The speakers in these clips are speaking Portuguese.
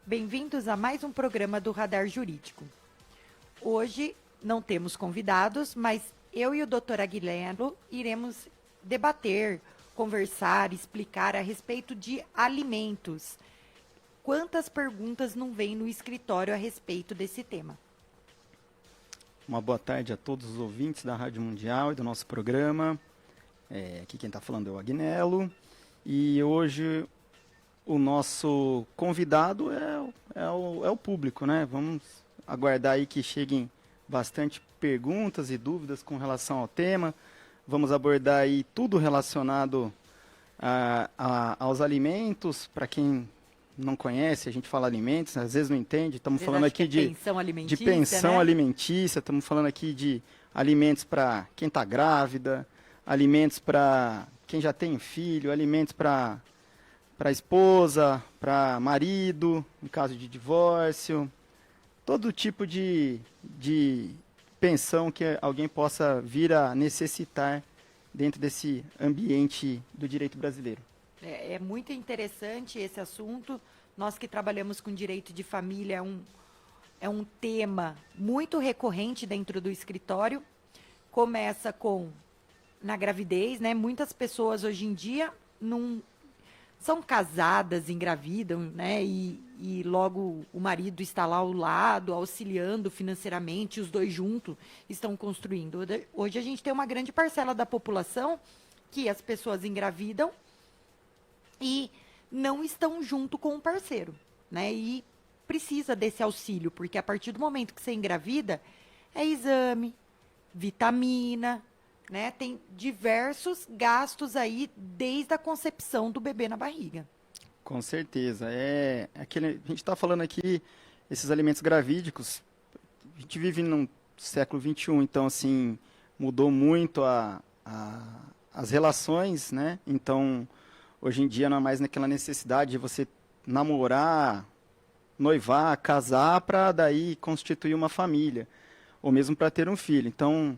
Bem-vindos a mais um programa do Radar Jurídico. Hoje não temos convidados, mas eu e o Dr. Aguilera iremos debater, conversar, explicar a respeito de alimentos. Quantas perguntas não vêm no escritório a respeito desse tema? Uma boa tarde a todos os ouvintes da Rádio Mundial e do nosso programa. Aqui quem está falando é o Agnello. E hoje o nosso convidado é o público, né? Vamos aguardar aí que cheguem bastante perguntas e dúvidas com relação ao tema. Vamos abordar aí tudo relacionado aos alimentos. Para quem não conhece, a gente fala alimentos, às vezes não entende. Estamos falando aqui de pensão alimentícia, estamos falando aqui de alimentos para quem está grávida, alimentos para quem já tem filho, alimentos para esposa, para marido, em caso de divórcio, todo tipo de pensão que alguém possa vir a necessitar dentro desse ambiente do direito brasileiro. É muito interessante esse assunto. Nós que trabalhamos com direito de família, é um tema muito recorrente dentro do escritório. Começa na gravidez, né? Muitas pessoas hoje em dia não são casadas, engravidam, né? E logo o marido está lá ao lado, auxiliando financeiramente, os dois juntos estão construindo. Hoje a gente tem uma grande parcela da população que as pessoas engravidam e não estão junto com o parceiro, né? E precisa desse auxílio, porque a partir do momento que você engravida, é exame, vitamina, né? Tem diversos gastos aí desde a concepção do bebê na barriga. Com certeza. A gente está falando aqui, esses alimentos gravídicos, a gente vive no século XXI, então, assim, mudou muito as relações, né? Então, hoje em dia não é mais naquela necessidade de você namorar, noivar, casar para daí constituir uma família, ou mesmo para ter um filho. Então,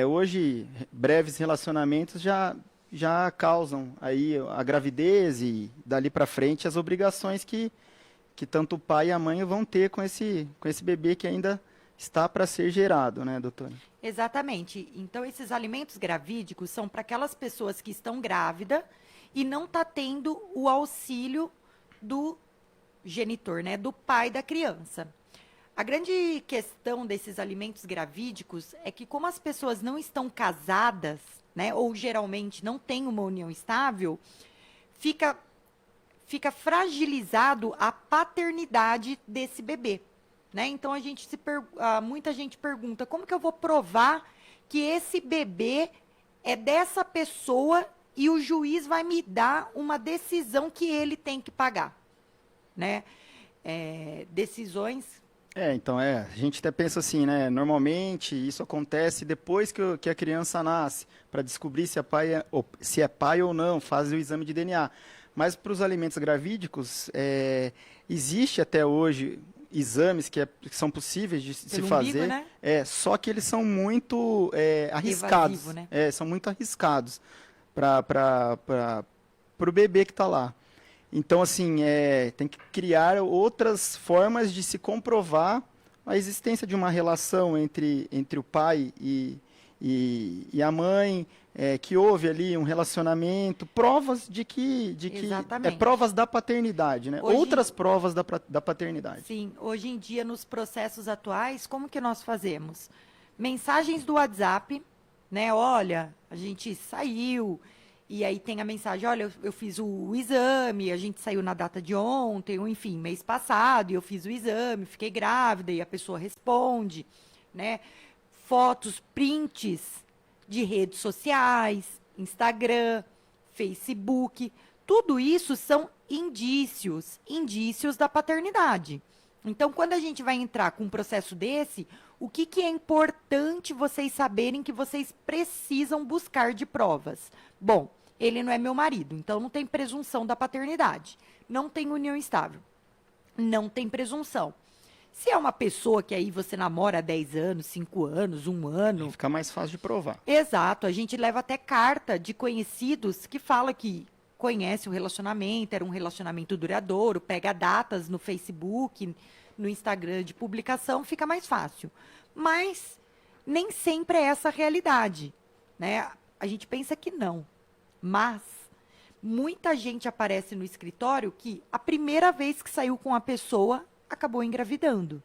hoje, breves relacionamentos já causam aí a gravidez e dali para frente as obrigações que tanto o pai e a mãe vão ter com esse bebê que ainda está para ser gerado, né, doutora? Exatamente. Então, esses alimentos gravídicos são para aquelas pessoas que estão grávidas e não está tendo o auxílio do genitor, né, do pai da criança. A grande questão desses alimentos gravídicos é que como as pessoas não estão casadas, né, ou geralmente não têm uma união estável, fica fragilizado a paternidade desse bebê, né? Então muita gente pergunta: como que eu vou provar que esse bebê é dessa pessoa e o juiz vai me dar uma decisão que ele tem que pagar, né? Decisões. Então, a gente até pensa assim, né? Normalmente isso acontece depois que a criança nasce, para descobrir se é pai ou não, faz o exame de DNA. Mas para os alimentos gravídicos, existe até hoje exames que são possíveis de se fazer, né? Só que eles são muito arriscados. Evasivo, né? São muito arriscados para o bebê que está lá. Então, assim, tem que criar outras formas de se comprovar a existência de uma relação entre o pai e a mãe, que houve ali um relacionamento, provas de que provas da paternidade, né? Outras provas da paternidade. Sim, hoje em dia, nos processos atuais, como que nós fazemos? Mensagens do WhatsApp, né? Olha, a gente saiu. E aí tem a mensagem: olha, eu fiz o exame, a gente saiu na data de ontem, ou enfim, mês passado, e eu fiz o exame, fiquei grávida, e a pessoa responde, né? Fotos, prints de redes sociais, Instagram, Facebook, tudo isso são indícios da paternidade. Então, quando a gente vai entrar com um processo desse, o que é importante vocês saberem que vocês precisam buscar de provas? Bom, ele não é meu marido, então não tem presunção da paternidade. Não tem união estável. Não tem presunção. Se é uma pessoa que aí você namora há 10 anos, 5 anos, 1 ano... Fica mais fácil de provar. Exato. A gente leva até carta de conhecidos que fala que conhece o relacionamento, era um relacionamento duradouro, pega datas no Facebook, no Instagram de publicação, fica mais fácil. Mas nem sempre é essa a realidade, né? A gente pensa que não, mas muita gente aparece no escritório que a primeira vez que saiu com a pessoa acabou engravidando,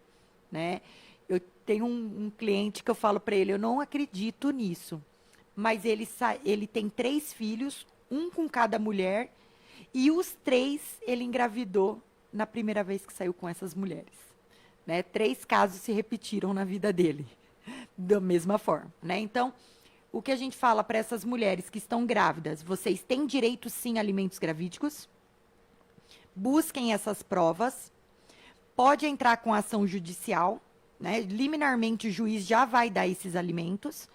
né? Eu tenho um cliente que eu falo para ele, eu não acredito nisso, mas ele tem 3 filhos, um com cada mulher, e os 3 ele engravidou na primeira vez que saiu com essas mulheres, né? 3 casos se repetiram na vida dele, da mesma forma, né? Então, o que a gente fala para essas mulheres que estão grávidas, vocês têm direito sim a alimentos gravídicos, busquem essas provas, pode entrar com ação judicial, né? Liminarmente o juiz já vai dar esses alimentos,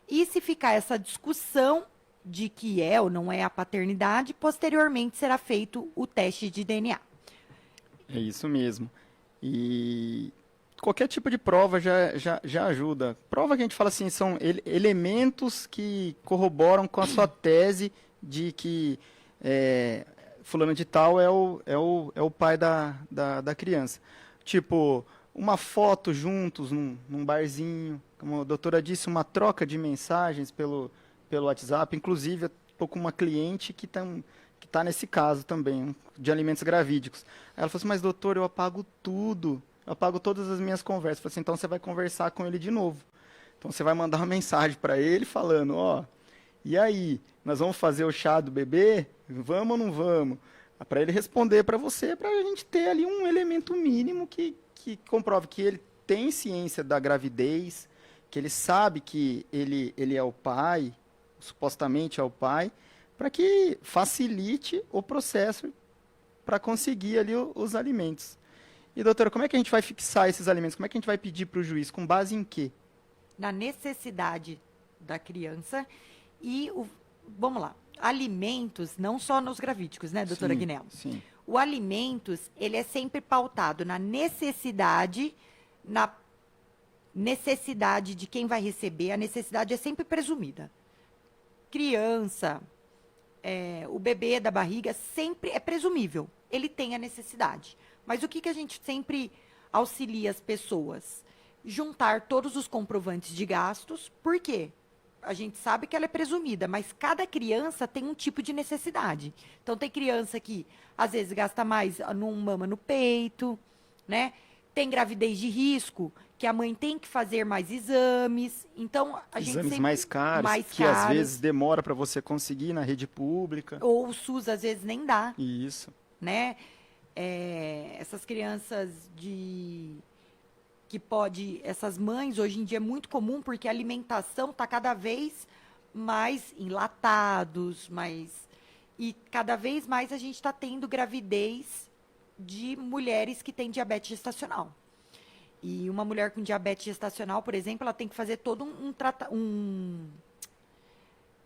e se ficar essa discussão de que é ou não é a paternidade, posteriormente será feito o teste de DNA. É isso mesmo. E qualquer tipo de prova já ajuda. Prova que a gente fala assim, são elementos que corroboram com a sua tese de que fulano de tal é o pai da criança. Tipo, uma foto juntos num barzinho, como a doutora disse, uma troca de mensagens pelo WhatsApp. Inclusive, eu estou com uma cliente que tá nesse caso também, de alimentos gravídicos. Aí ela falou assim, mas doutor, eu apago tudo. Eu apago todas as minhas conversas. Eu falei assim, então você vai conversar com ele de novo. Então você vai mandar uma mensagem para ele falando, ó, e aí, nós vamos fazer o chá do bebê? Vamos ou não vamos? Para ele responder para você, para a gente ter ali um elemento mínimo que comprove que ele tem ciência da gravidez, que ele sabe que ele é o pai, supostamente é o pai, para que facilite o processo para conseguir ali os alimentos. E, doutora, como é que a gente vai fixar esses alimentos? Como é que a gente vai pedir para o juiz? Com base em quê? Na necessidade da criança e, vamos lá, alimentos, não só nos gravídicos, né, doutora Guinello? Sim. O alimentos, ele é sempre pautado na necessidade de quem vai receber, a necessidade é sempre presumida. Criança, o bebê da barriga, sempre é presumível, ele tem a necessidade. Mas o que a gente sempre auxilia as pessoas? Juntar todos os comprovantes de gastos, por quê? A gente sabe que ela é presumida, mas cada criança tem um tipo de necessidade. Então, tem criança que, às vezes, gasta mais num mama no peito, né? Tem gravidez de risco, que a mãe tem que fazer mais exames. Então, a gente Exames sempre... mais caros, que às vezes demora para você conseguir na rede pública. Ou o SUS, às vezes, nem dá. Isso. Né? Essas crianças essas mães, hoje em dia é muito comum, porque a alimentação está cada vez mais enlatados, e cada vez mais a gente está tendo gravidez de mulheres que têm diabetes gestacional. E uma mulher com diabetes gestacional, por exemplo, ela tem que fazer todo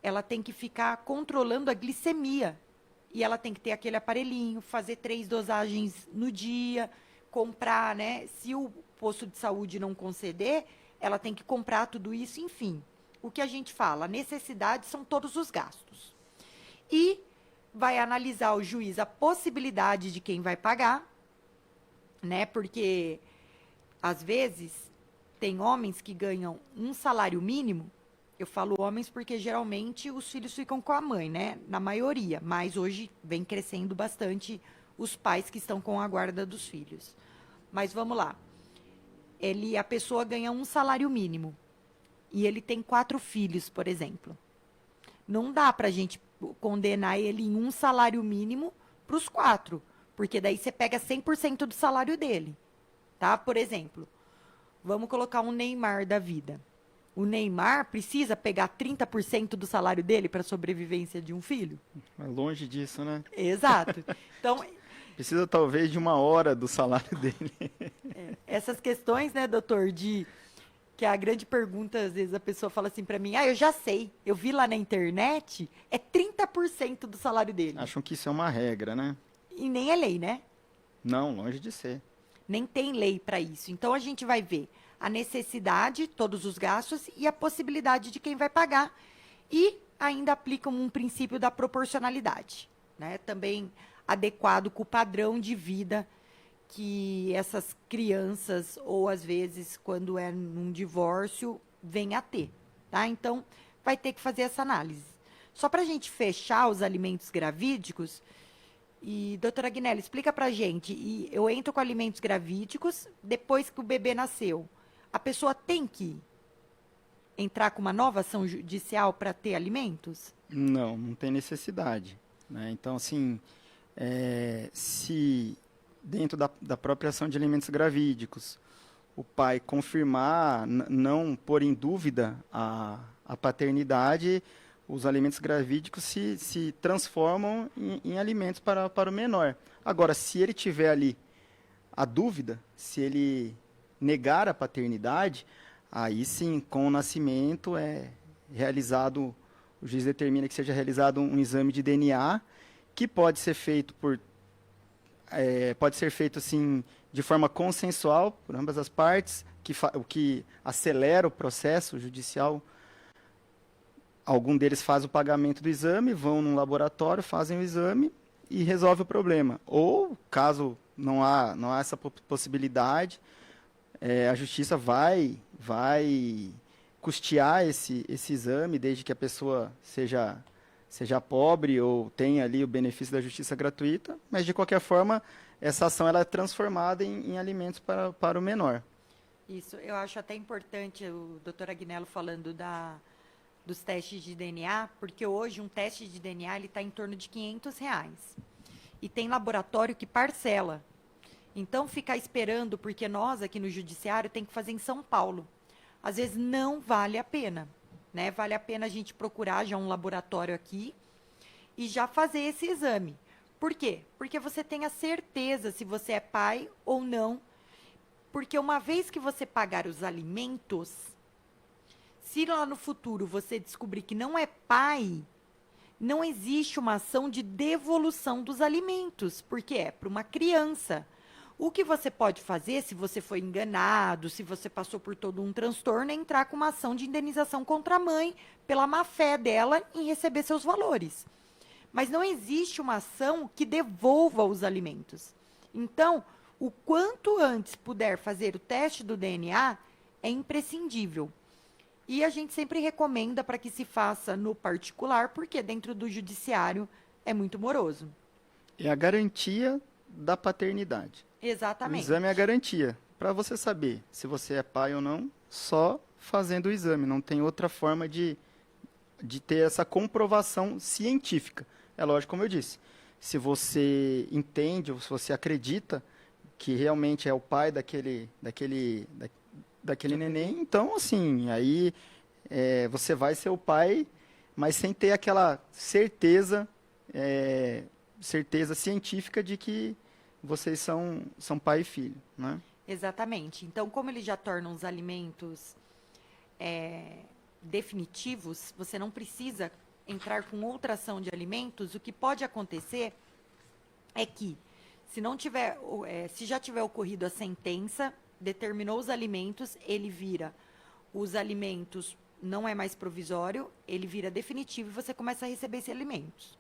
ela tem que ficar controlando a glicemia. E ela tem que ter aquele aparelhinho, fazer 3 dosagens no dia, comprar, né? Se o posto de saúde não conceder, ela tem que comprar tudo isso, enfim. O que a gente fala, a necessidade são todos os gastos. E vai analisar o juiz a possibilidade de quem vai pagar, né? Porque, às vezes, tem homens que ganham um salário mínimo. Eu falo homens porque geralmente os filhos ficam com a mãe, né? Na maioria, mas hoje vem crescendo bastante os pais que estão com a guarda dos filhos. Mas vamos lá. A pessoa ganha um salário mínimo e ele tem 4 filhos, por exemplo. Não dá pra gente condenar ele em um salário mínimo para os 4, porque daí você pega 100% do salário dele, tá? Por exemplo, vamos colocar um Neymar da vida. O Neymar precisa pegar 30% do salário dele para a sobrevivência de um filho? É longe disso, né? Exato. Então, precisa talvez de 1 hora do salário dele. Essas questões, né, doutor, que a grande pergunta, às vezes a pessoa fala assim para mim, eu já sei, eu vi lá na internet, é 30% do salário dele. Acham que isso é uma regra, né? E nem é lei, né? Não, longe de ser. Nem tem lei para isso. Então, a gente vai ver a necessidade, todos os gastos e a possibilidade de quem vai pagar. E ainda aplicam um princípio da proporcionalidade. né? Também adequado com o padrão de vida que essas crianças, ou às vezes, quando é num divórcio, vem a ter, tá? Então, vai ter que fazer essa análise. Só para a gente fechar os alimentos gravídicos, e, doutora Agnelli, explica pra gente, e eu entro com alimentos gravídicos, depois que o bebê nasceu, a pessoa tem que entrar com uma nova ação judicial para ter alimentos? Não, não tem necessidade, né? Então, assim, se dentro da própria ação de alimentos gravídicos, o pai confirmar, não pôr em dúvida a paternidade, os alimentos gravídicos se transformam em alimentos para o menor. Agora, se ele tiver ali a dúvida, se ele negar a paternidade, aí sim, com o nascimento é realizado, o juiz determina que seja realizado um exame de DNA, que pode ser feito pode ser feito assim de forma consensual por ambas as partes, o que acelera o processo judicial. Algum deles faz o pagamento do exame, vão num laboratório, fazem o exame e resolve o problema. Ou, caso não há essa possibilidade, a justiça vai custear esse exame, desde que a pessoa seja pobre ou tenha ali o benefício da justiça gratuita, mas de qualquer forma, essa ação ela é transformada em alimentos para o menor. Isso, eu acho até importante o doutor Agnello falando dos testes de DNA, porque hoje um teste de DNA está em torno de R$ 500. E tem laboratório que parcela. Então, ficar esperando, porque nós aqui no judiciário tem que fazer em São Paulo. Às vezes não vale a pena, né? Vale a pena a gente procurar já um laboratório aqui e já fazer esse exame. Por quê? Porque você tem a certeza se você é pai ou não. Porque uma vez que você pagar os alimentos, se lá no futuro você descobrir que não é pai, não existe uma ação de devolução dos alimentos, porque é para uma criança. O que você pode fazer, se você foi enganado, se você passou por todo um transtorno, é entrar com uma ação de indenização contra a mãe, pela má-fé dela em receber seus valores. Mas não existe uma ação que devolva os alimentos. Então, o quanto antes puder fazer o teste do DNA, é imprescindível. E a gente sempre recomenda para que se faça no particular, porque dentro do judiciário é muito moroso. É a garantia da paternidade. Exatamente. O exame é a garantia. Para você saber se você é pai ou não, só fazendo o exame. Não tem outra forma de ter essa comprovação científica. É lógico, como eu disse, se você entende ou se você acredita que realmente é o pai daquele neném, então, assim, aí você vai ser o pai, mas sem ter aquela certeza científica de que vocês são pai e filho, né? Exatamente. Então, como ele já torna os alimentos definitivos, você não precisa entrar com outra ação de alimentos. O que pode acontecer é que, se já tiver ocorrido a sentença, determinou os alimentos, ele vira os alimentos, não é mais provisório, ele vira definitivo e você começa a receber esses alimentos.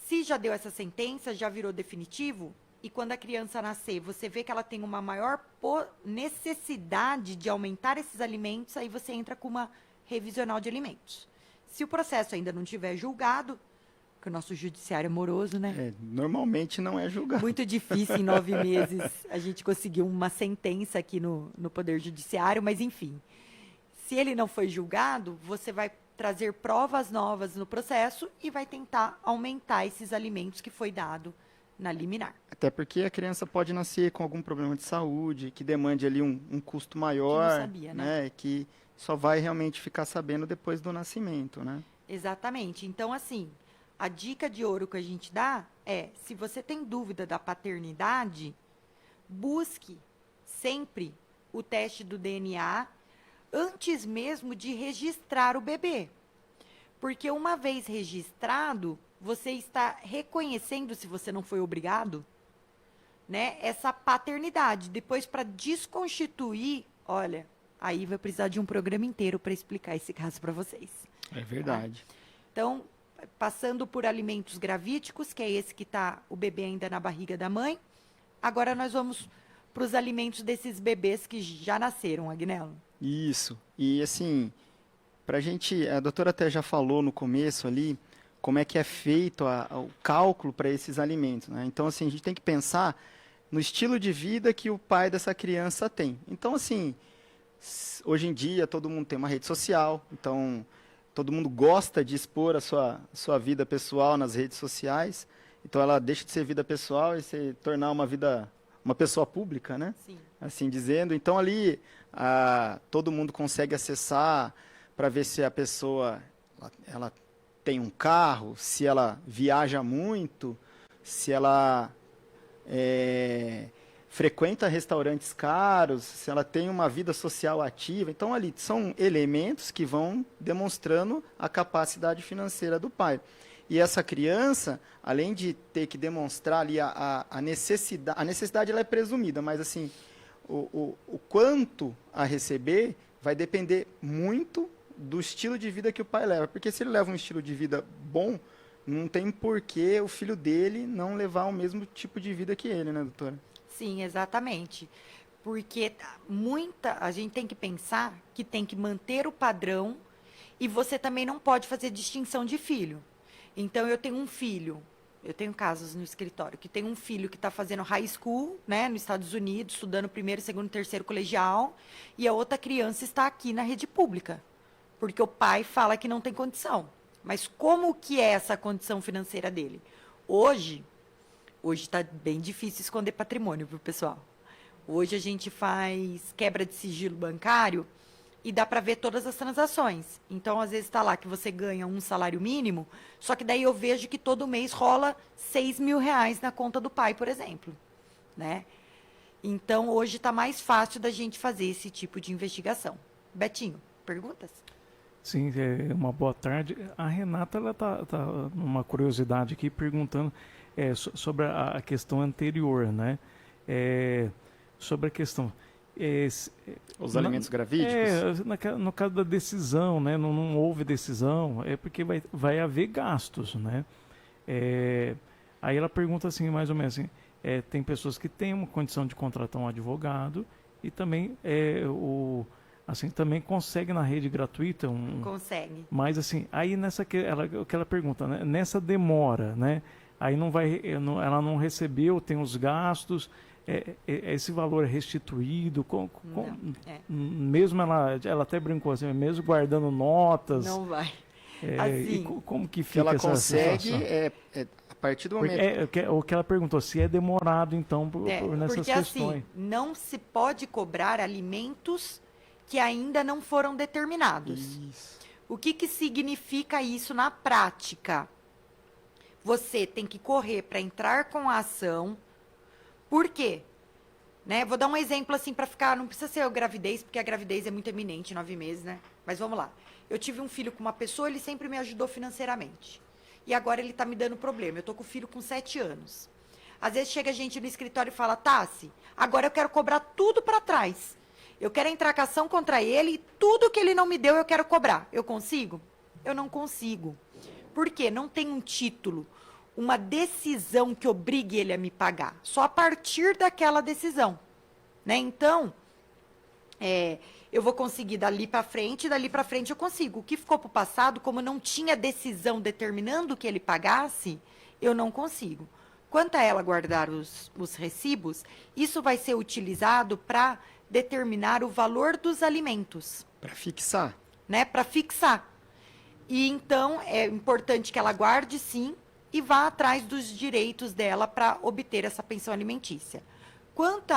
Se já deu essa sentença, já virou definitivo, e quando a criança nascer, você vê que ela tem uma maior necessidade de aumentar esses alimentos, aí você entra com uma revisional de alimentos. Se o processo ainda não tiver julgado, que o nosso judiciário é moroso, né? Normalmente não é julgado. Muito difícil em 9 meses a gente conseguir uma sentença aqui no Poder Judiciário, mas enfim. Se ele não foi julgado, você vai trazer provas novas no processo e vai tentar aumentar esses alimentos que foi dado na liminar. Até porque a criança pode nascer com algum problema de saúde, que demande ali um custo maior, que não sabia, né? Que só vai realmente ficar sabendo depois do nascimento, né? Exatamente. Então, assim, a dica de ouro que a gente dá é, se você tem dúvida da paternidade, busque sempre o teste do DNA antes mesmo de registrar o bebê. Porque uma vez registrado, você está reconhecendo, se você não foi obrigado, né, essa paternidade. Depois, para desconstituir, olha, aí vai precisar de um programa inteiro para explicar esse caso para vocês. É verdade. Então, passando por alimentos gravídicos, que é esse que está o bebê ainda na barriga da mãe. Agora nós vamos para os alimentos desses bebês que já nasceram, Agnello. Isso. E assim, pra gente, a doutora até já falou no começo ali, como é que é feito o cálculo para esses alimentos, né? Então, assim, a gente tem que pensar no estilo de vida que o pai dessa criança tem. Então, assim, hoje em dia todo mundo tem uma rede social, então todo mundo gosta de expor a sua vida pessoal nas redes sociais. Então ela deixa de ser vida pessoal e se tornar uma pessoa pública, né? Sim. Assim dizendo. Então ali todo mundo consegue acessar para ver se a pessoa ela tem um carro, se ela viaja muito, se ela frequenta restaurantes caros, se ela tem uma vida social ativa. Então, ali são elementos que vão demonstrando a capacidade financeira do pai. E essa criança, além de ter que demonstrar ali a necessidade ela é presumida, mas assim, o quanto a receber vai depender muito do estilo de vida que o pai leva. Porque se ele leva um estilo de vida bom, não tem porquê o filho dele não levar o mesmo tipo de vida que ele, né, doutora? Sim, exatamente. Porque a gente tem que pensar que tem que manter o padrão e você também não pode fazer distinção de filho. Então, eu tenho casos no escritório, que tem um filho que está fazendo high school, né, nos Estados Unidos, estudando primeiro, segundo, terceiro colegial, e a outra criança está aqui na rede pública, porque o pai fala que não tem condição. Mas como que é essa condição financeira dele? Hoje está bem difícil esconder patrimônio, viu, pessoal? Hoje a gente faz quebra de sigilo bancário e dá para ver todas as transações. Então, às vezes está lá que você ganha um salário mínimo, só que daí eu vejo que todo mês rola R$ 6.000 na conta do pai, por exemplo, né? Então, hoje está mais fácil da gente fazer esse tipo de investigação. Betinho, perguntas? Sim, uma boa tarde. A Renata ela tá numa curiosidade aqui perguntando sobre a questão anterior, né? Sobre a questão os alimentos gravídicos? No caso da decisão, né? Não houve decisão, é porque vai haver gastos, né? Aí ela pergunta assim, mais ou menos assim, tem pessoas que têm uma condição de contratar um advogado e também assim, também consegue na rede gratuita Consegue. Mas assim, aí o que ela pergunta, né? Nessa demora, né? Aí ela não recebeu, tem os gastos, esse valor é restituído, mesmo ela até brincou assim, mesmo guardando notas. Não vai. Assim, como que fica ela essa consegue situação? A partir do momento... O que ela perguntou, se é demorado então nessas porque, questões. Assim, não se pode cobrar alimentos que ainda não foram determinados. Isso. O que significa isso na prática? Você tem que correr para entrar com a ação. Por quê? Né? Vou dar um exemplo assim para ficar... Não precisa ser a gravidez, porque a gravidez é muito eminente, 9 meses, né? Mas vamos lá. Eu tive um filho com uma pessoa, ele sempre me ajudou financeiramente. E agora ele está me dando problema. Eu tô com o filho com 7 anos. Às vezes chega gente no escritório e fala, Tassi, agora eu quero cobrar tudo para trás. Eu quero entrar com ação contra ele e tudo que ele não me deu eu quero cobrar. Eu consigo? Eu não consigo. Por quê? Não tem um título, uma decisão que obrigue ele a me pagar. Só a partir daquela decisão. Né? Então, eu vou conseguir dali para frente eu consigo. O que ficou para o passado, como não tinha decisão determinando que ele pagasse, eu não consigo. Quanto a ela guardar os recibos, isso vai ser utilizado para determinar o valor dos alimentos. Para fixar. Né? Para fixar. E então é importante que ela guarde sim e vá atrás dos direitos dela para obter essa pensão alimentícia. Quanto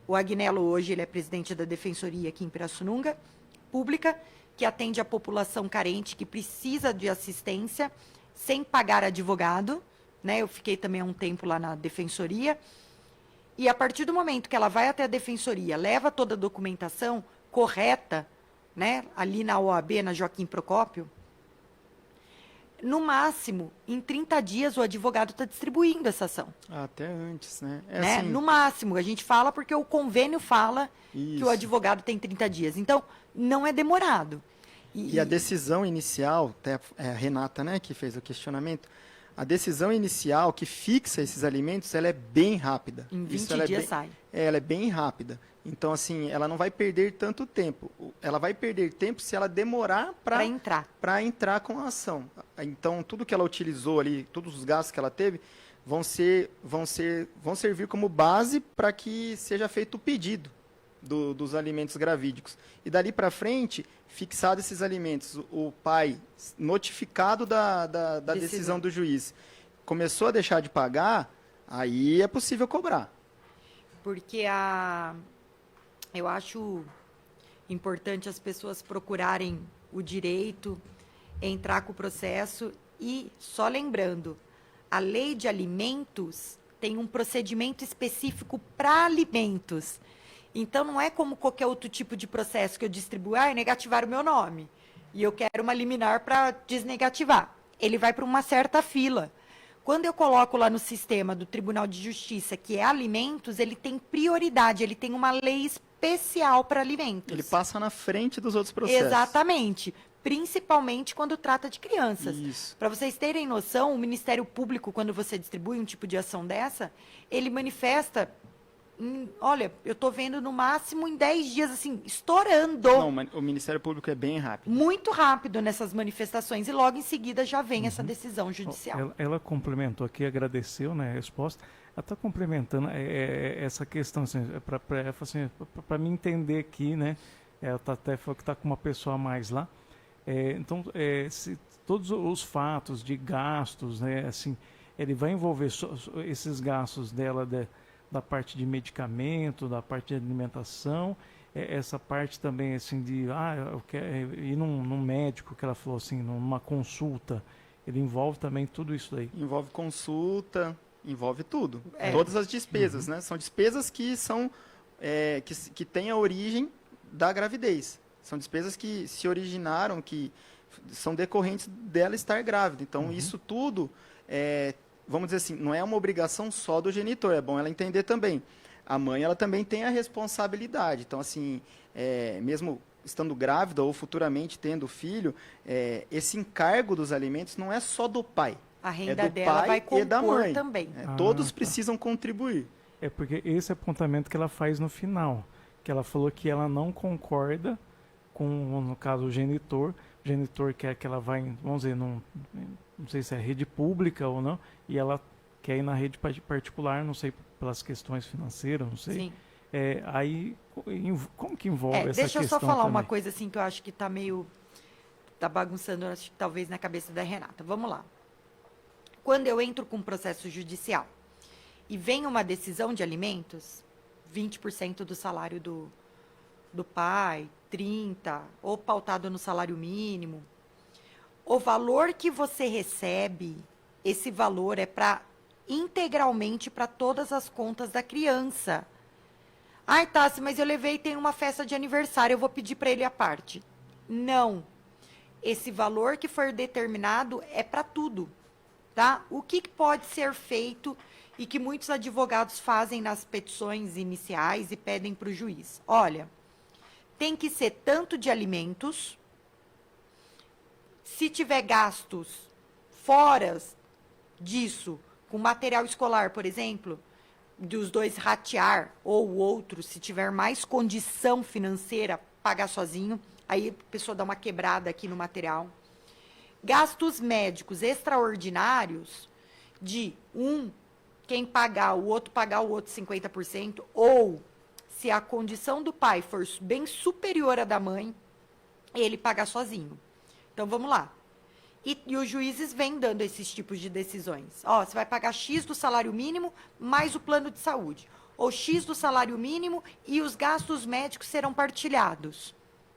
o Agnello hoje, ele é presidente da Defensoria aqui em Pirassununga, pública, que atende a população carente que precisa de assistência sem pagar advogado. Né? Eu fiquei também há um tempo lá na Defensoria. E a partir do momento que ela vai até a Defensoria, leva toda a documentação correta, né, ali na OAB, na Joaquim Procópio, no máximo, em 30 dias, o advogado está distribuindo essa ação. Até antes, né? Assim... No máximo, a gente fala porque o convênio fala que o advogado tem 30 dias. Então, não é demorado. E a decisão inicial, até é a Renata, né, que fez o questionamento, a decisão inicial que fixa esses alimentos, ela é bem rápida. Em 20 ela dias é bem, sai. ela é bem rápida. Então, assim, ela não vai perder tanto tempo. Ela vai perder tempo se ela demorar para entrar com a ação. Então, tudo que ela utilizou ali, todos os gastos que ela teve, vão servir como base para que seja feito o pedido dos alimentos gravídicos. E dali para frente, fixado esses alimentos, o pai notificado da decisão do juiz, começou a deixar de pagar, aí é possível cobrar. Porque eu acho importante as pessoas procurarem o direito, entrar com o processo e, só lembrando, a lei de alimentos tem um procedimento específico para alimentos. Então, não é como qualquer outro tipo de processo que eu distribuo, negativar o meu nome. E eu quero uma liminar para desnegativar. Ele vai para uma certa fila. Quando eu coloco lá no sistema do Tribunal de Justiça, que é alimentos, ele tem prioridade, ele tem uma lei especial para alimentos. Ele passa na frente dos outros processos. Exatamente. Principalmente quando trata de crianças. Isso. Para vocês terem noção, o Ministério Público, quando você distribui um tipo de ação dessa, ele manifesta... olha, eu estou vendo no máximo em 10 dias, assim, estourando. Não, o Ministério Público é bem rápido. Muito rápido nessas manifestações e logo em seguida já vem essa decisão judicial. Ela complementou aqui, agradeceu, né, a resposta. Ela está complementando essa questão, assim, para me entender aqui, né, ela até falou que está com uma pessoa a mais lá. Então, se todos os fatos de gastos, né, assim, ele vai envolver esses gastos dela, da parte de medicamento, da parte de alimentação, essa parte também assim de eu quero ir num médico, que ela falou assim, numa consulta, ele envolve também tudo isso daí. Envolve consulta, envolve tudo. Todas as despesas, né? São despesas que são que têm a origem da gravidez. São despesas que se originaram, que são decorrentes dela estar grávida. Então, isso tudo vamos dizer assim, não é uma obrigação só do genitor, é bom ela entender também. A mãe, ela também tem a responsabilidade. Então, assim, mesmo estando grávida ou futuramente tendo filho, esse encargo dos alimentos não é só do pai. A renda do dela pai vai compor e da mãe também. Todos precisam contribuir. É porque esse apontamento que ela faz no final, que ela falou que ela não concorda com, no caso, o genitor quer que ela vá, vamos dizer, não sei se é rede pública ou não, e ela quer ir na rede particular, não sei, pelas questões financeiras, não sei. Sim. Aí, como que envolve essa questão? Deixa eu só falar também? uma coisa assim que eu acho que tá bagunçando, acho que talvez na cabeça da Renata. Vamos lá. Quando eu entro com um processo judicial e vem uma decisão de alimentos, 20% do salário do pai, 30%, ou pautado no salário mínimo, o valor que você recebe, esse valor é integralmente para todas as contas da criança. Ai, Tassi, mas eu levei e tem uma festa de aniversário, eu vou pedir para ele a parte. Não. Esse valor que for determinado é para tudo, tá? O que pode ser feito e que muitos advogados fazem nas petições iniciais e pedem para o juiz? Olha, tem que ser tanto de alimentos, se tiver gastos fora disso, com material escolar, por exemplo, dos dois ratear, ou o outro, se tiver mais condição financeira, pagar sozinho, aí a pessoa dá uma quebrada aqui no material. Gastos médicos extraordinários, quem pagar, o outro 50%, ou se a condição do pai for bem superior à da mãe, ele pagar sozinho. Então, vamos lá. E os juízes vêm dando esses tipos de decisões. Você vai pagar X do salário mínimo mais o plano de saúde. Ou X do salário mínimo e os gastos médicos serão partilhados.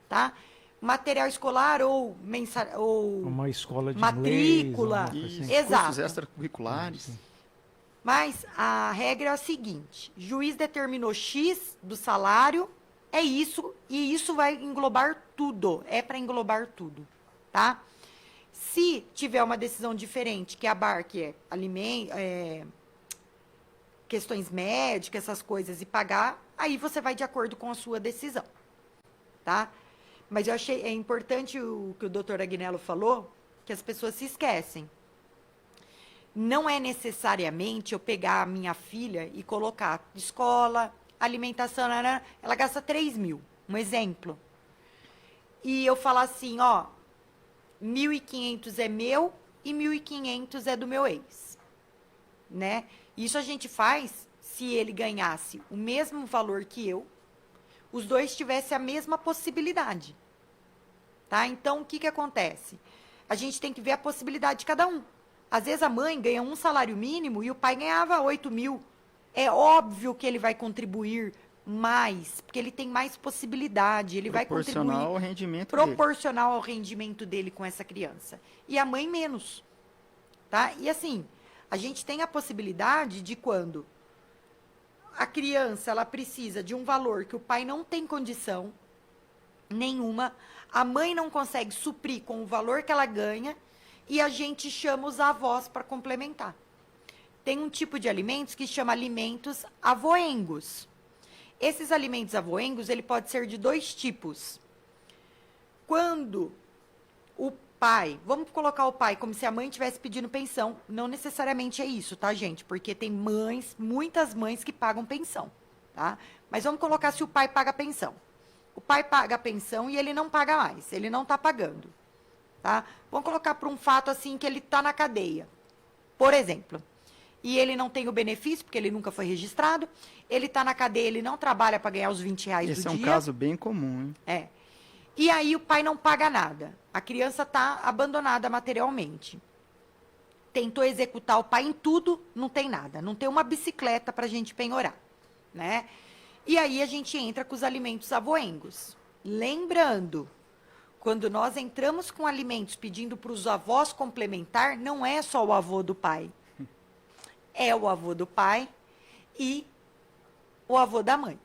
Tá? Material escolar ou uma escola de matrícula. Inglês, Isso, Exato. cursos extracurriculares. Mas a regra é a seguinte: juiz determinou X do salário, é isso, e isso vai englobar tudo. É para englobar tudo. Tá? Se tiver uma decisão diferente, que abarque questões médicas, essas coisas, e pagar, aí você vai de acordo com a sua decisão, tá? Mas eu achei importante o que o doutor Agnello falou, que as pessoas se esquecem. Não é necessariamente eu pegar a minha filha e colocar escola, alimentação, ela gasta 3.000, um exemplo. E eu falar assim, ó, 1.500 é meu e 1.500 é do meu ex, né? Isso a gente faz se ele ganhasse o mesmo valor que eu, os dois tivessem a mesma possibilidade, tá? Então, o que acontece? A gente tem que ver a possibilidade de cada um. Às vezes a mãe ganha um salário mínimo e o pai ganhava 8.000. É óbvio que ele vai contribuir mais, porque ele tem mais possibilidade, ele vai contribuir Proporcional ao rendimento proporcional ao rendimento dele com essa criança. E a mãe menos, tá? E assim, a gente tem a possibilidade de quando a criança ela precisa de um valor que o pai não tem condição nenhuma, a mãe não consegue suprir com o valor que ela ganha e a gente chama os avós para complementar. Tem um tipo de alimentos que chama alimentos avoengos. Esses alimentos avoengos, ele pode ser de 2 tipos. Quando o pai, vamos colocar o pai como se a mãe estivesse pedindo pensão, não necessariamente é isso, tá, gente? Porque tem mães, muitas mães que pagam pensão, tá? Mas vamos colocar se o pai paga pensão. O pai paga a pensão e ele não paga mais, ele não está pagando, tá? Vamos colocar por um fato assim que ele está na cadeia, por exemplo. E ele não tem o benefício, porque ele nunca foi registrado. Ele está na cadeia, ele não trabalha para ganhar os R$20 do dia. Esse é um caso bem comum, hein? É. E aí o pai não paga nada. A criança está abandonada materialmente. Tentou executar o pai em tudo, não tem nada. Não tem uma bicicleta para a gente penhorar, né? E aí a gente entra com os alimentos avoengos. Lembrando, quando nós entramos com alimentos pedindo para os avós complementar, não é só o avô do pai. É o avô do pai e o avô da mãe,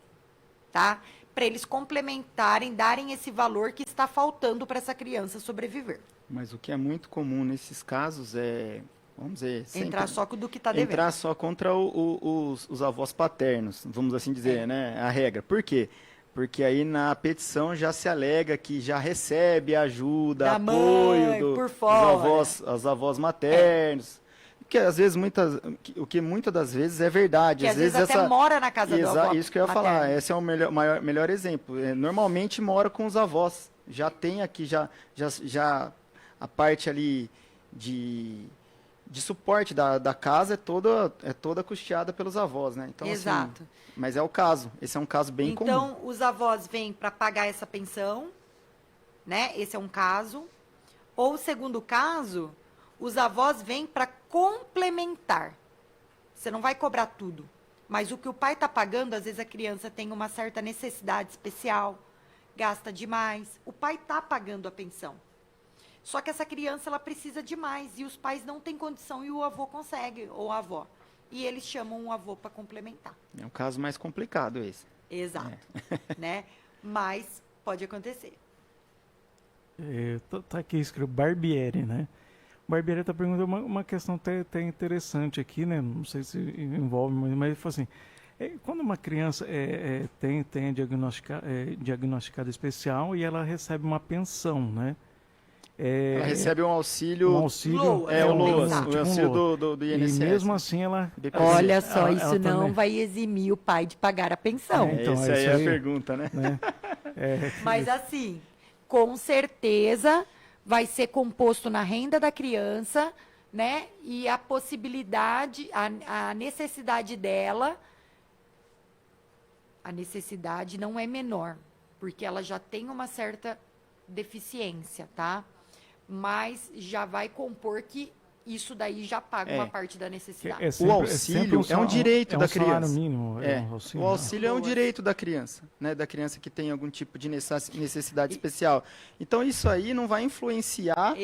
tá? Para eles complementarem, darem esse valor que está faltando para essa criança sobreviver. Mas o que é muito comum nesses casos é, vamos dizer... Entrar só com o do que está devendo. Entrar só contra os avós paternos, vamos assim dizer, né? A regra. Por quê? Porque aí na petição já se alega que já recebe ajuda, da apoio mãe, por dos fora. os avós maternos. Que às vezes, o que muitas das vezes é verdade. Que às vezes até mora na casa do avô. Isso que eu ia materno. falar, esse é o melhor exemplo. Normalmente mora com os avós. Já tem aqui já a parte ali de suporte da casa é toda custeada pelos avós, né? Então, Exato. Assim, mas é o caso. Esse é um caso bem comum. Então, os avós vêm para pagar essa pensão, né? Esse é um caso. Ou o segundo caso, os avós vêm para complementar. Você não vai cobrar tudo. Mas o que o pai está pagando, às vezes a criança tem uma certa necessidade especial, gasta demais. O pai está pagando a pensão. Só que essa criança, ela precisa de mais. E os pais não têm condição e o avô consegue, ou a avó. E eles chamam um avô para complementar. É um caso mais complicado esse. Exato. Né? Mas pode acontecer. Tá aqui escrito Barbieri, né? Barbieri está perguntando uma questão até interessante aqui, né? Não sei se envolve, mas ele falou assim, quando uma criança tem diagnosticado especial e ela recebe uma pensão, né? Ela recebe um auxílio... o LOAS, o LOAS, o auxílio do INSS. E mesmo assim ela... Olha só, isso ela não também vai eximir o pai de pagar a pensão. então, Essa aí é a pergunta, né? Mas assim, com certeza vai ser composto na renda da criança, né? E a possibilidade, a necessidade dela, a necessidade não é menor, porque ela já tem uma certa deficiência, tá? Mas já vai compor que isso daí já paga uma parte da necessidade. O auxílio é um direito da criança. Mínimo, o auxílio é um direito da criança, né? Da criança que tem algum tipo de necessidade especial. Então isso aí não vai influenciar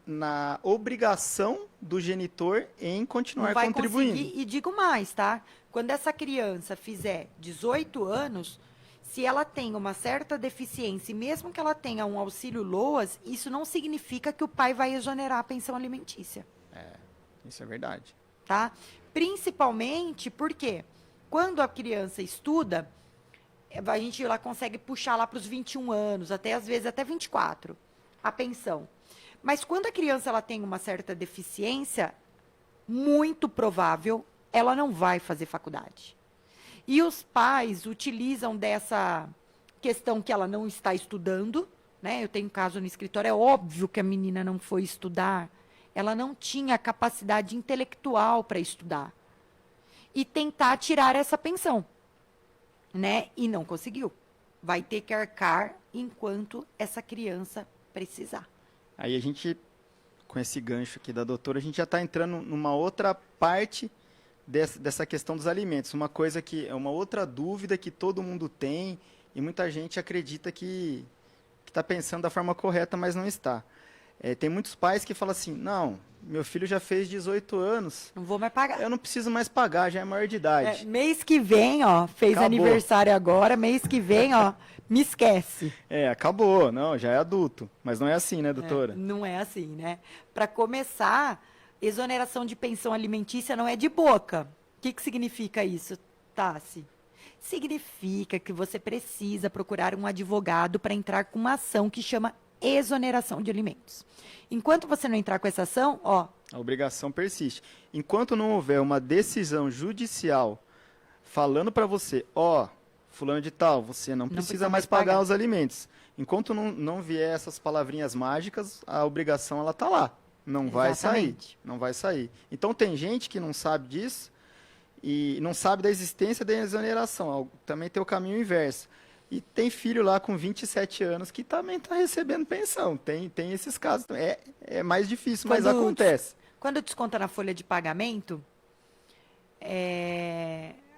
na obrigação do genitor em continuar contribuindo. E digo mais, tá? Quando essa criança fizer 18 anos, se ela tem uma certa deficiência, e mesmo que ela tenha um auxílio LOAS, isso não significa que o pai vai exonerar a pensão alimentícia. Isso é verdade. Tá? Principalmente porque quando a criança estuda, a gente lá consegue puxar lá para os 21 anos, até às vezes até 24, a pensão. Mas quando a criança ela tem uma certa deficiência, muito provável ela não vai fazer faculdade. E os pais utilizam dessa questão que ela não está estudando, né? Eu tenho um caso no escritório, é óbvio que a menina não foi estudar, ela não tinha capacidade intelectual para estudar. E tentar tirar essa pensão, né? E não conseguiu. Vai ter que arcar enquanto essa criança precisar. Aí a gente, com esse gancho aqui da doutora, a gente já está entrando numa outra parte dessa questão dos alimentos. Uma coisa que é uma outra dúvida que todo mundo tem e muita gente acredita que está pensando da forma correta, mas não está. Tem muitos pais que falam assim, não, meu filho já fez 18 anos, Não vou mais pagar. eu não preciso mais pagar, já é maior de idade. Mês que vem, ó, fez Acabou. aniversário agora, mês que vem, ó, me esquece. Acabou, não, já é adulto. Mas não é assim, né, doutora? Não é assim, né? Para começar, exoneração de pensão alimentícia não é de boca. O que significa isso, Tassi? Significa que você precisa procurar um advogado para entrar com uma ação que chama exoneração de alimentos. Enquanto você não entrar com essa ação, ó... A obrigação persiste. Enquanto não houver uma decisão judicial falando para você, ó, fulano de tal, você não precisa mais pagar os alimentos. Enquanto não vier essas palavrinhas mágicas, a obrigação ela tá lá. Não vai sair. Não vai sair. Então tem gente que não sabe disso e não sabe da existência da exoneração. Também tem o caminho inverso. E tem filho lá com 27 anos que também está recebendo pensão. Tem esses casos. É mais difícil, mas acontece. Quando desconta na folha de pagamento,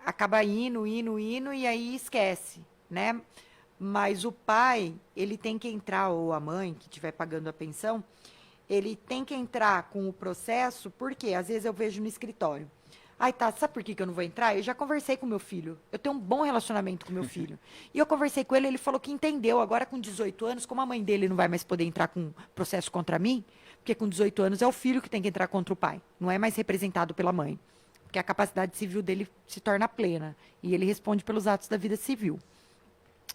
acaba indo, e aí esquece, né? Mas o pai, ele tem que entrar, ou a mãe que estiver pagando a pensão, ele tem que entrar com o processo, porque às vezes eu vejo no escritório. Ai, tá, sabe por que eu não vou entrar? Eu já conversei com meu filho. Eu tenho um bom relacionamento com meu filho. E eu conversei com ele, ele falou que entendeu. Agora, com 18 anos, como a mãe dele não vai mais poder entrar com processo contra mim, porque com 18 anos é o filho que tem que entrar contra o pai. Não é mais representado pela mãe. Porque a capacidade civil dele se torna plena. E ele responde pelos atos da vida civil.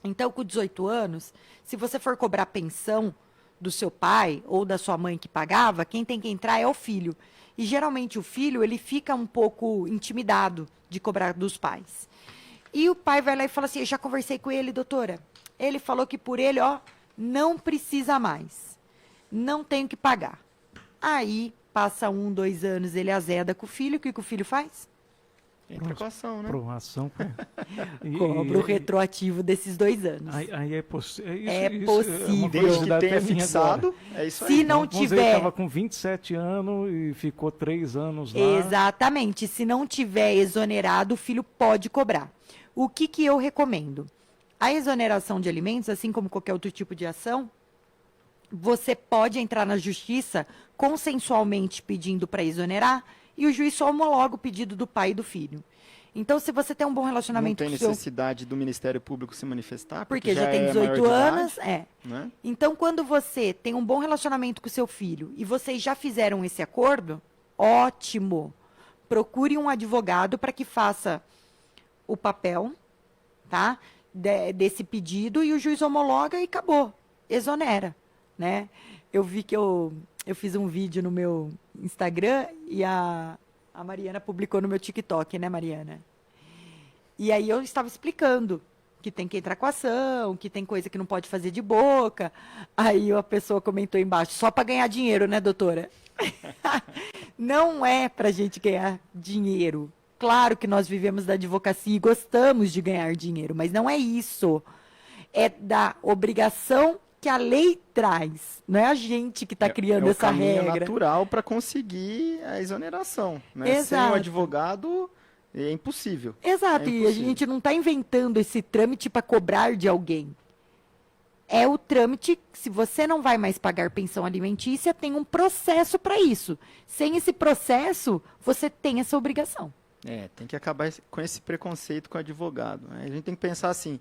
Então, com 18 anos, se você for cobrar pensão do seu pai ou da sua mãe que pagava, quem tem que entrar é o filho. E geralmente o filho, ele fica um pouco intimidado de cobrar dos pais. E o pai vai lá e fala assim, eu já conversei com ele, doutora. Ele falou que por ele, ó, não precisa mais. Não tenho que pagar. Aí, passa 1, 2 anos, ele azeda com o filho, o que o filho faz? Entra com a ação, né? Aprovação. Cobra o retroativo desses 2 anos. Aí é possível. É possível. Desde que tenha fixado, é isso aí. Se não Vamos dizer, tiver... ele estava com 27 anos e ficou 3 anos lá. Exatamente. Se não tiver exonerado, o filho pode cobrar. O que eu recomendo? A exoneração de alimentos, assim como qualquer outro tipo de ação, você pode entrar na justiça consensualmente pedindo para exonerar e o juiz só homologa o pedido do pai e do filho. Então, se você tem um bom relacionamento com o seu... Não tem necessidade do Ministério Público se manifestar? Porque já tem 18 anos, né? Então, quando você tem um bom relacionamento com o seu filho e vocês já fizeram esse acordo, ótimo. Procure um advogado para que faça o papel, tá? Desse pedido e o juiz homologa e acabou. Exonera, né? Eu vi que eu fiz um vídeo no meu Instagram e a Mariana publicou no meu TikTok, né, Mariana? E aí eu estava explicando que tem que entrar com ação, que tem coisa que não pode fazer de boca. Aí a pessoa comentou embaixo, só para ganhar dinheiro, né, doutora? Não é para a gente ganhar dinheiro. Claro que nós vivemos da advocacia e gostamos de ganhar dinheiro, mas não é isso. É da obrigação que a lei traz. Não é a gente que está criando essa regra. É o caminho natural para conseguir a exoneração. Né? Exato. Sem o advogado, é impossível. Exato. E a gente não está inventando esse trâmite para cobrar de alguém. É o trâmite, se você não vai mais pagar pensão alimentícia, tem um processo para isso. Sem esse processo, você tem essa obrigação. Tem que acabar com esse preconceito com o advogado. Né? A gente tem que pensar assim,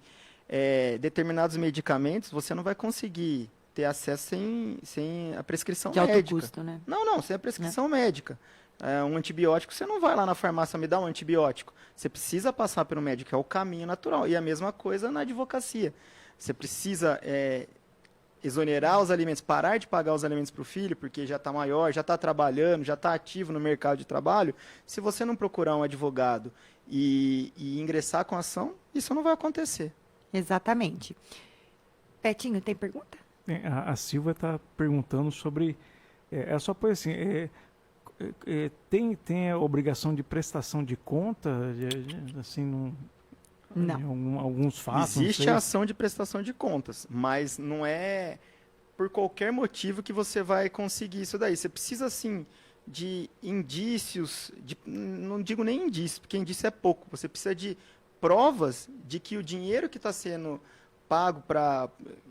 determinados medicamentos você não vai conseguir ter acesso sem a prescrição de alto médica. custo, né? Não, sem a prescrição médica. um antibiótico, você não vai lá na farmácia me dar um antibiótico. Você precisa passar pelo médico, que é o caminho natural. E a mesma coisa na advocacia. Você precisa exonerar os alimentos, parar de pagar os alimentos para o filho, porque já está maior, já está trabalhando, já está ativo no mercado de trabalho. Se você não procurar um advogado e ingressar com a ação, isso não vai acontecer. Exatamente. Petinho, tem pergunta? A Silvia está perguntando sobre. É só por assim. Tem a obrigação de prestação de conta, assim, Não. em alguns fatos? não Existe sei. a ação de prestação de contas, mas não é por qualquer motivo que você vai conseguir isso daí. Você precisa, assim, de indícios, não digo nem indícios, porque indício é pouco. Você precisa de provas de que o dinheiro que está sendo pago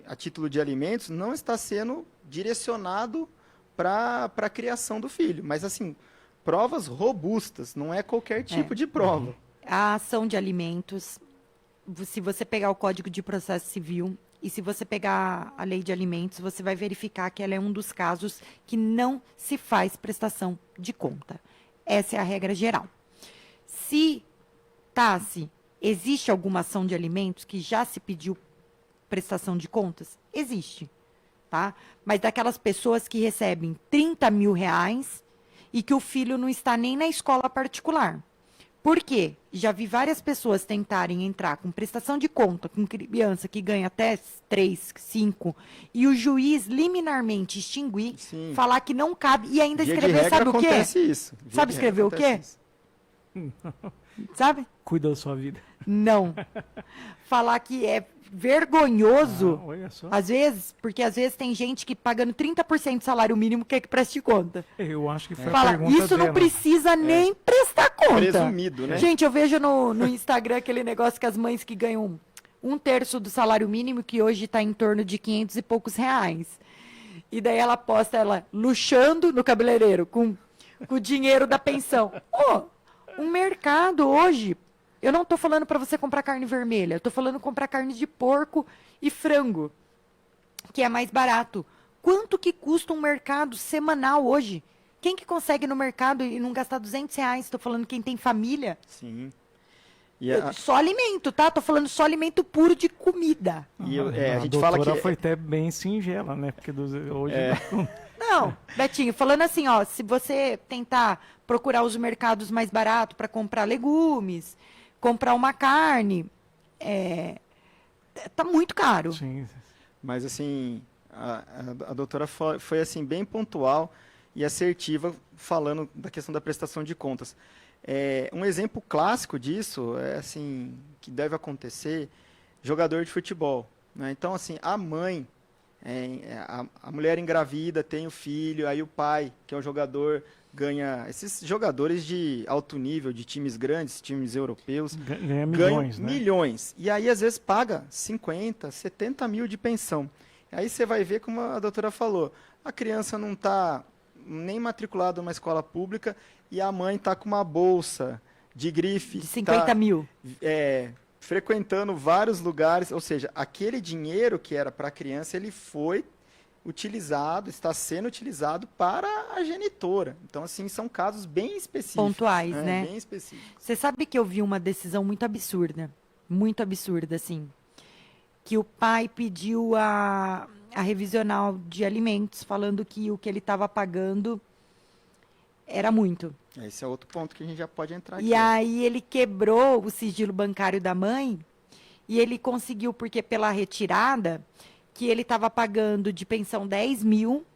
a título de alimentos não está sendo direcionado para a criação do filho. Mas, assim, provas robustas, não é qualquer tipo de prova. A ação de alimentos, se você pegar o Código de Processo Civil e se você pegar a Lei de Alimentos, você vai verificar que ela é um dos casos que não se faz prestação de conta. Essa é a regra geral. Se, Tassi, existe alguma ação de alimentos que já se pediu prestação de contas? Existe, tá? Mas daquelas pessoas que recebem 30 mil reais e que o filho não está nem na escola particular. Por quê? Já vi várias pessoas tentarem entrar com prestação de conta com criança que ganha até 3, 5, e o juiz liminarmente extinguir, Sim. falar que não cabe e ainda Via de escrever, regra sabe o quê? acontece isso. Via Sabe de escrever regra o quê? acontece isso. Sabe? Cuida da sua vida. Não. Falar que é vergonhoso, Olha só. às vezes, porque às vezes tem gente que pagando 30% do salário mínimo quer que preste conta. Eu acho que foi a Fala, pergunta isso não dela. precisa nem prestar conta. Presumido, né? Gente, eu vejo no Instagram aquele negócio que as mães que ganham 1/3 do salário mínimo, que hoje está em torno de 500 e poucos reais. E daí ela posta ela luxando no cabeleireiro com o dinheiro da pensão. Um mercado hoje, eu não estou falando para você comprar carne vermelha, eu estou falando comprar carne de porco e frango, que é mais barato. Quanto que custa um mercado semanal hoje? Quem que consegue ir no mercado e não gastar 200 reais? Estou falando quem tem família. Sim. E Só alimento, tá? Tô falando só alimento puro de comida. a gente doutora fala que foi até bem singela, né? Porque hoje Não, Betinho, falando assim, ó, se você tentar procurar os mercados mais baratos para comprar legumes, comprar uma carne, tá muito caro. Sim. Mas, assim, a doutora foi, assim, bem pontual e assertiva falando da questão da prestação de contas. Um exemplo clássico disso, assim, que deve acontecer, jogador de futebol, né? Então, assim, a mãe, a mulher engravida, tem o filho, aí o pai, que é um jogador, ganha... Esses jogadores de alto nível, de times grandes, times europeus, Ganha ganham milhões, né? milhões. E aí, às vezes, paga 50, 70 mil de pensão. Aí você vai ver, como a doutora falou, a criança não está nem matriculada numa escola pública e a mãe está com uma bolsa de grife. De 50 mil. Frequentando vários lugares. Ou seja, aquele dinheiro que era para a criança, ele foi utilizado, está sendo utilizado para a genitora. Então, assim, são casos bem específicos. Pontuais, né? Bem específicos. Você sabe que eu vi uma decisão muito absurda, assim, que o pai pediu a revisional de alimentos, falando que o que ele estava pagando era muito. Esse é outro ponto que a gente já pode entrar aqui. E aí ele quebrou o sigilo bancário da mãe e ele conseguiu, porque pela retirada, que ele estava pagando de pensão 10 mil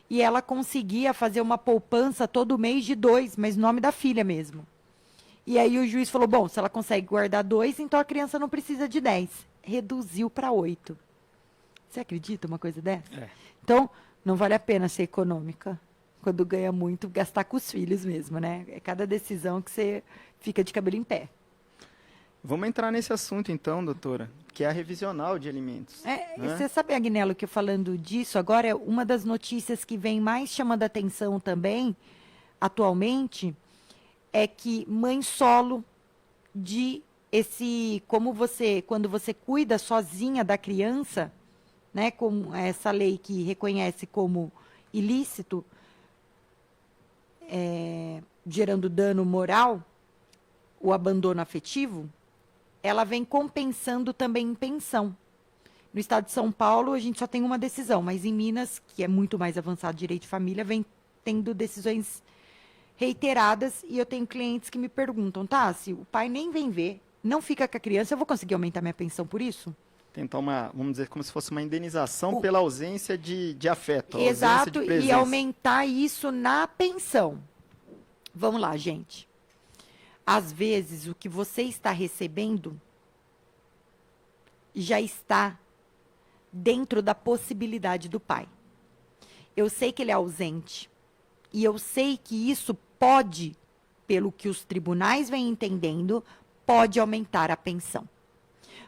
e ela conseguia fazer uma poupança todo mês de 2, mas no nome da filha mesmo. E aí o juiz falou, bom, se ela consegue guardar 2, então a criança não precisa de 10. Reduziu para 8. Você acredita uma coisa dessa? Então, não vale a pena ser econômica. Quando ganha muito, gastar com os filhos mesmo, né? É cada decisão que você fica de cabelo em pé. Vamos entrar nesse assunto, então, doutora, que é a revisional de alimentos. Você sabe, Agnello, que falando disso, agora, uma das notícias que vem mais chamando a atenção também, atualmente, é que mãe solo quando você cuida sozinha da criança, né, com essa lei que reconhece como ilícito, gerando dano moral, o abandono afetivo, ela vem compensando também em pensão. No estado de São Paulo, a gente só tem uma decisão, mas em Minas, que é muito mais avançado direito de família, vem tendo decisões reiteradas, e eu tenho clientes que me perguntam, tá, se o pai nem vem ver, não fica com a criança, eu vou conseguir aumentar minha pensão por isso? Tentar vamos dizer, como se fosse uma indenização O- pela ausência de afeto, ausência Exato, de e presença. aumentar isso na pensão. Vamos lá, gente. Às vezes, o que você está recebendo já está dentro da possibilidade do pai. Eu sei que ele é ausente. E eu sei que isso pode, pelo que os tribunais vêm entendendo, pode aumentar a pensão.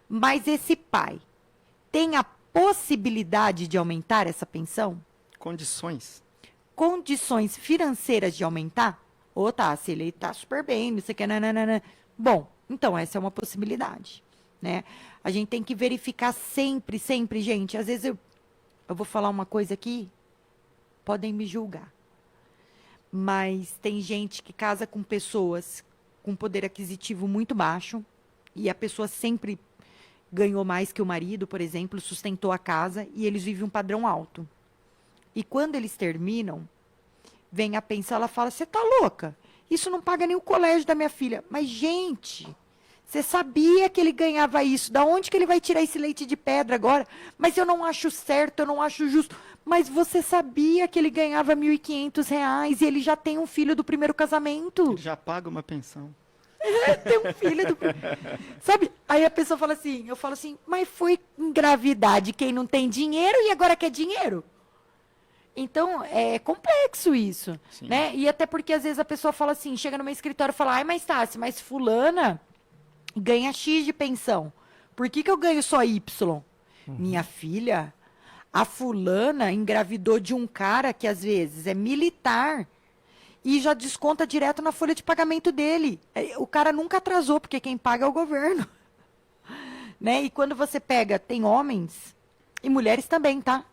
Mas esse pai tem a possibilidade de aumentar essa pensão? Condições. Condições financeiras de aumentar? Ou tá, se ele tá super bem, não sei o que, nananana. Bom, então essa é uma possibilidade, né? A gente tem que verificar sempre, sempre, gente. Às vezes eu vou falar uma coisa aqui, podem me julgar. Mas tem gente que casa com pessoas com poder aquisitivo muito baixo e a pessoa sempre ganhou mais que o marido, por exemplo, sustentou a casa e eles vivem um padrão alto. E quando eles terminam, vem a pensão, ela fala, você tá louca? Isso não paga nem o colégio da minha filha. Mas, gente, você sabia que ele ganhava isso? Da onde que ele vai tirar esse leite de pedra agora? Mas eu não acho certo, eu não acho justo. Mas você sabia que ele ganhava R$ 1.500 e ele já tem um filho do primeiro casamento? Ele já paga uma pensão. Tem um filho do... Sabe? Aí a pessoa fala assim, eu falo assim, mas foi engravidar quem não tem dinheiro e agora quer dinheiro? Então, é complexo isso, Sim. né? E até porque, às vezes, a pessoa fala assim, chega no meu escritório e fala, ai, mas Tassi, mas fulana ganha X de pensão. Por que que eu ganho só Y? Minha filha, a fulana engravidou de um cara que, às vezes, é militar e já desconta direto na folha de pagamento dele. O cara nunca atrasou, porque quem paga é o governo. Né? E quando você pega, tem homens e mulheres também, tá?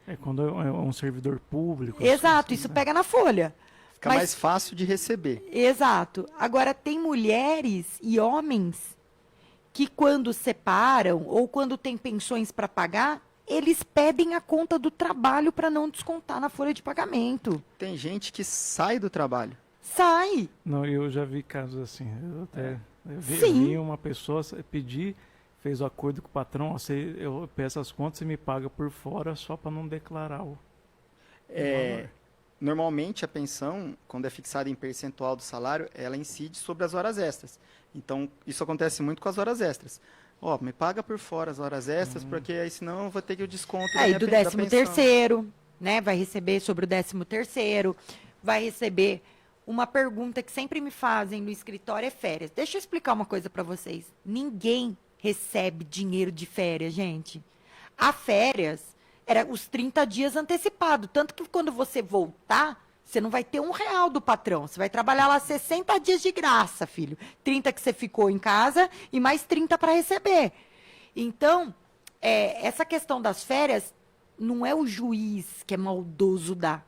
É quando é um servidor público. Exato, assim, isso né? pega na folha. Fica Mas- mais fácil de receber. Exato. Agora, tem mulheres e homens que, quando separam ou quando tem pensões para pagar, eles pedem a conta do trabalho para não descontar na folha de pagamento. Tem gente que sai do trabalho. Sai. Não, eu já vi casos assim. Eu Sim. vi uma pessoa pedir, fez o acordo com o patrão, ó, eu peço as contas, você me paga por fora só para não declarar o valor. Normalmente a pensão, quando é fixada em percentual do salário, ela incide sobre as horas extras. Então, isso acontece muito com as horas extras. Ó, me paga por fora as horas extras, porque aí senão eu vou ter que o desconto da Aí minha do da 13º, né? Vai receber sobre o 13º, vai receber uma pergunta que sempre me fazem no escritório é férias. Deixa eu explicar uma coisa para vocês. Ninguém recebe dinheiro de férias, gente. A férias era os 30 dias antecipado, tanto que quando você voltar, você não vai ter R$ 1 do patrão. Você vai trabalhar lá 60 dias de graça, filho. 30 que você ficou em casa e mais 30 para receber. Então, essa questão das férias não é o juiz que é maldoso dar.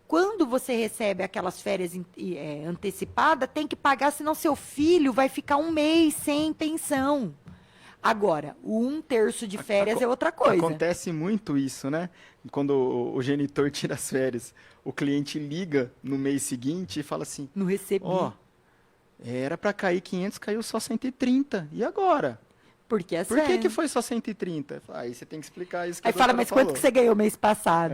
Quando você recebe aquelas férias antecipadas, tem que pagar, senão seu filho vai ficar um mês sem pensão. Agora, o 1/3 de férias é outra coisa. Acontece muito isso, né? Quando o genitor tira as férias, o cliente liga no mês seguinte e fala assim, Não recebi. ó, era para cair 500, caiu só 130. E agora? Porque as Por que férias. que foi só 130? Aí você tem que explicar isso que Aí a fala, doutora mas quanto falou. que você ganhou mês passado?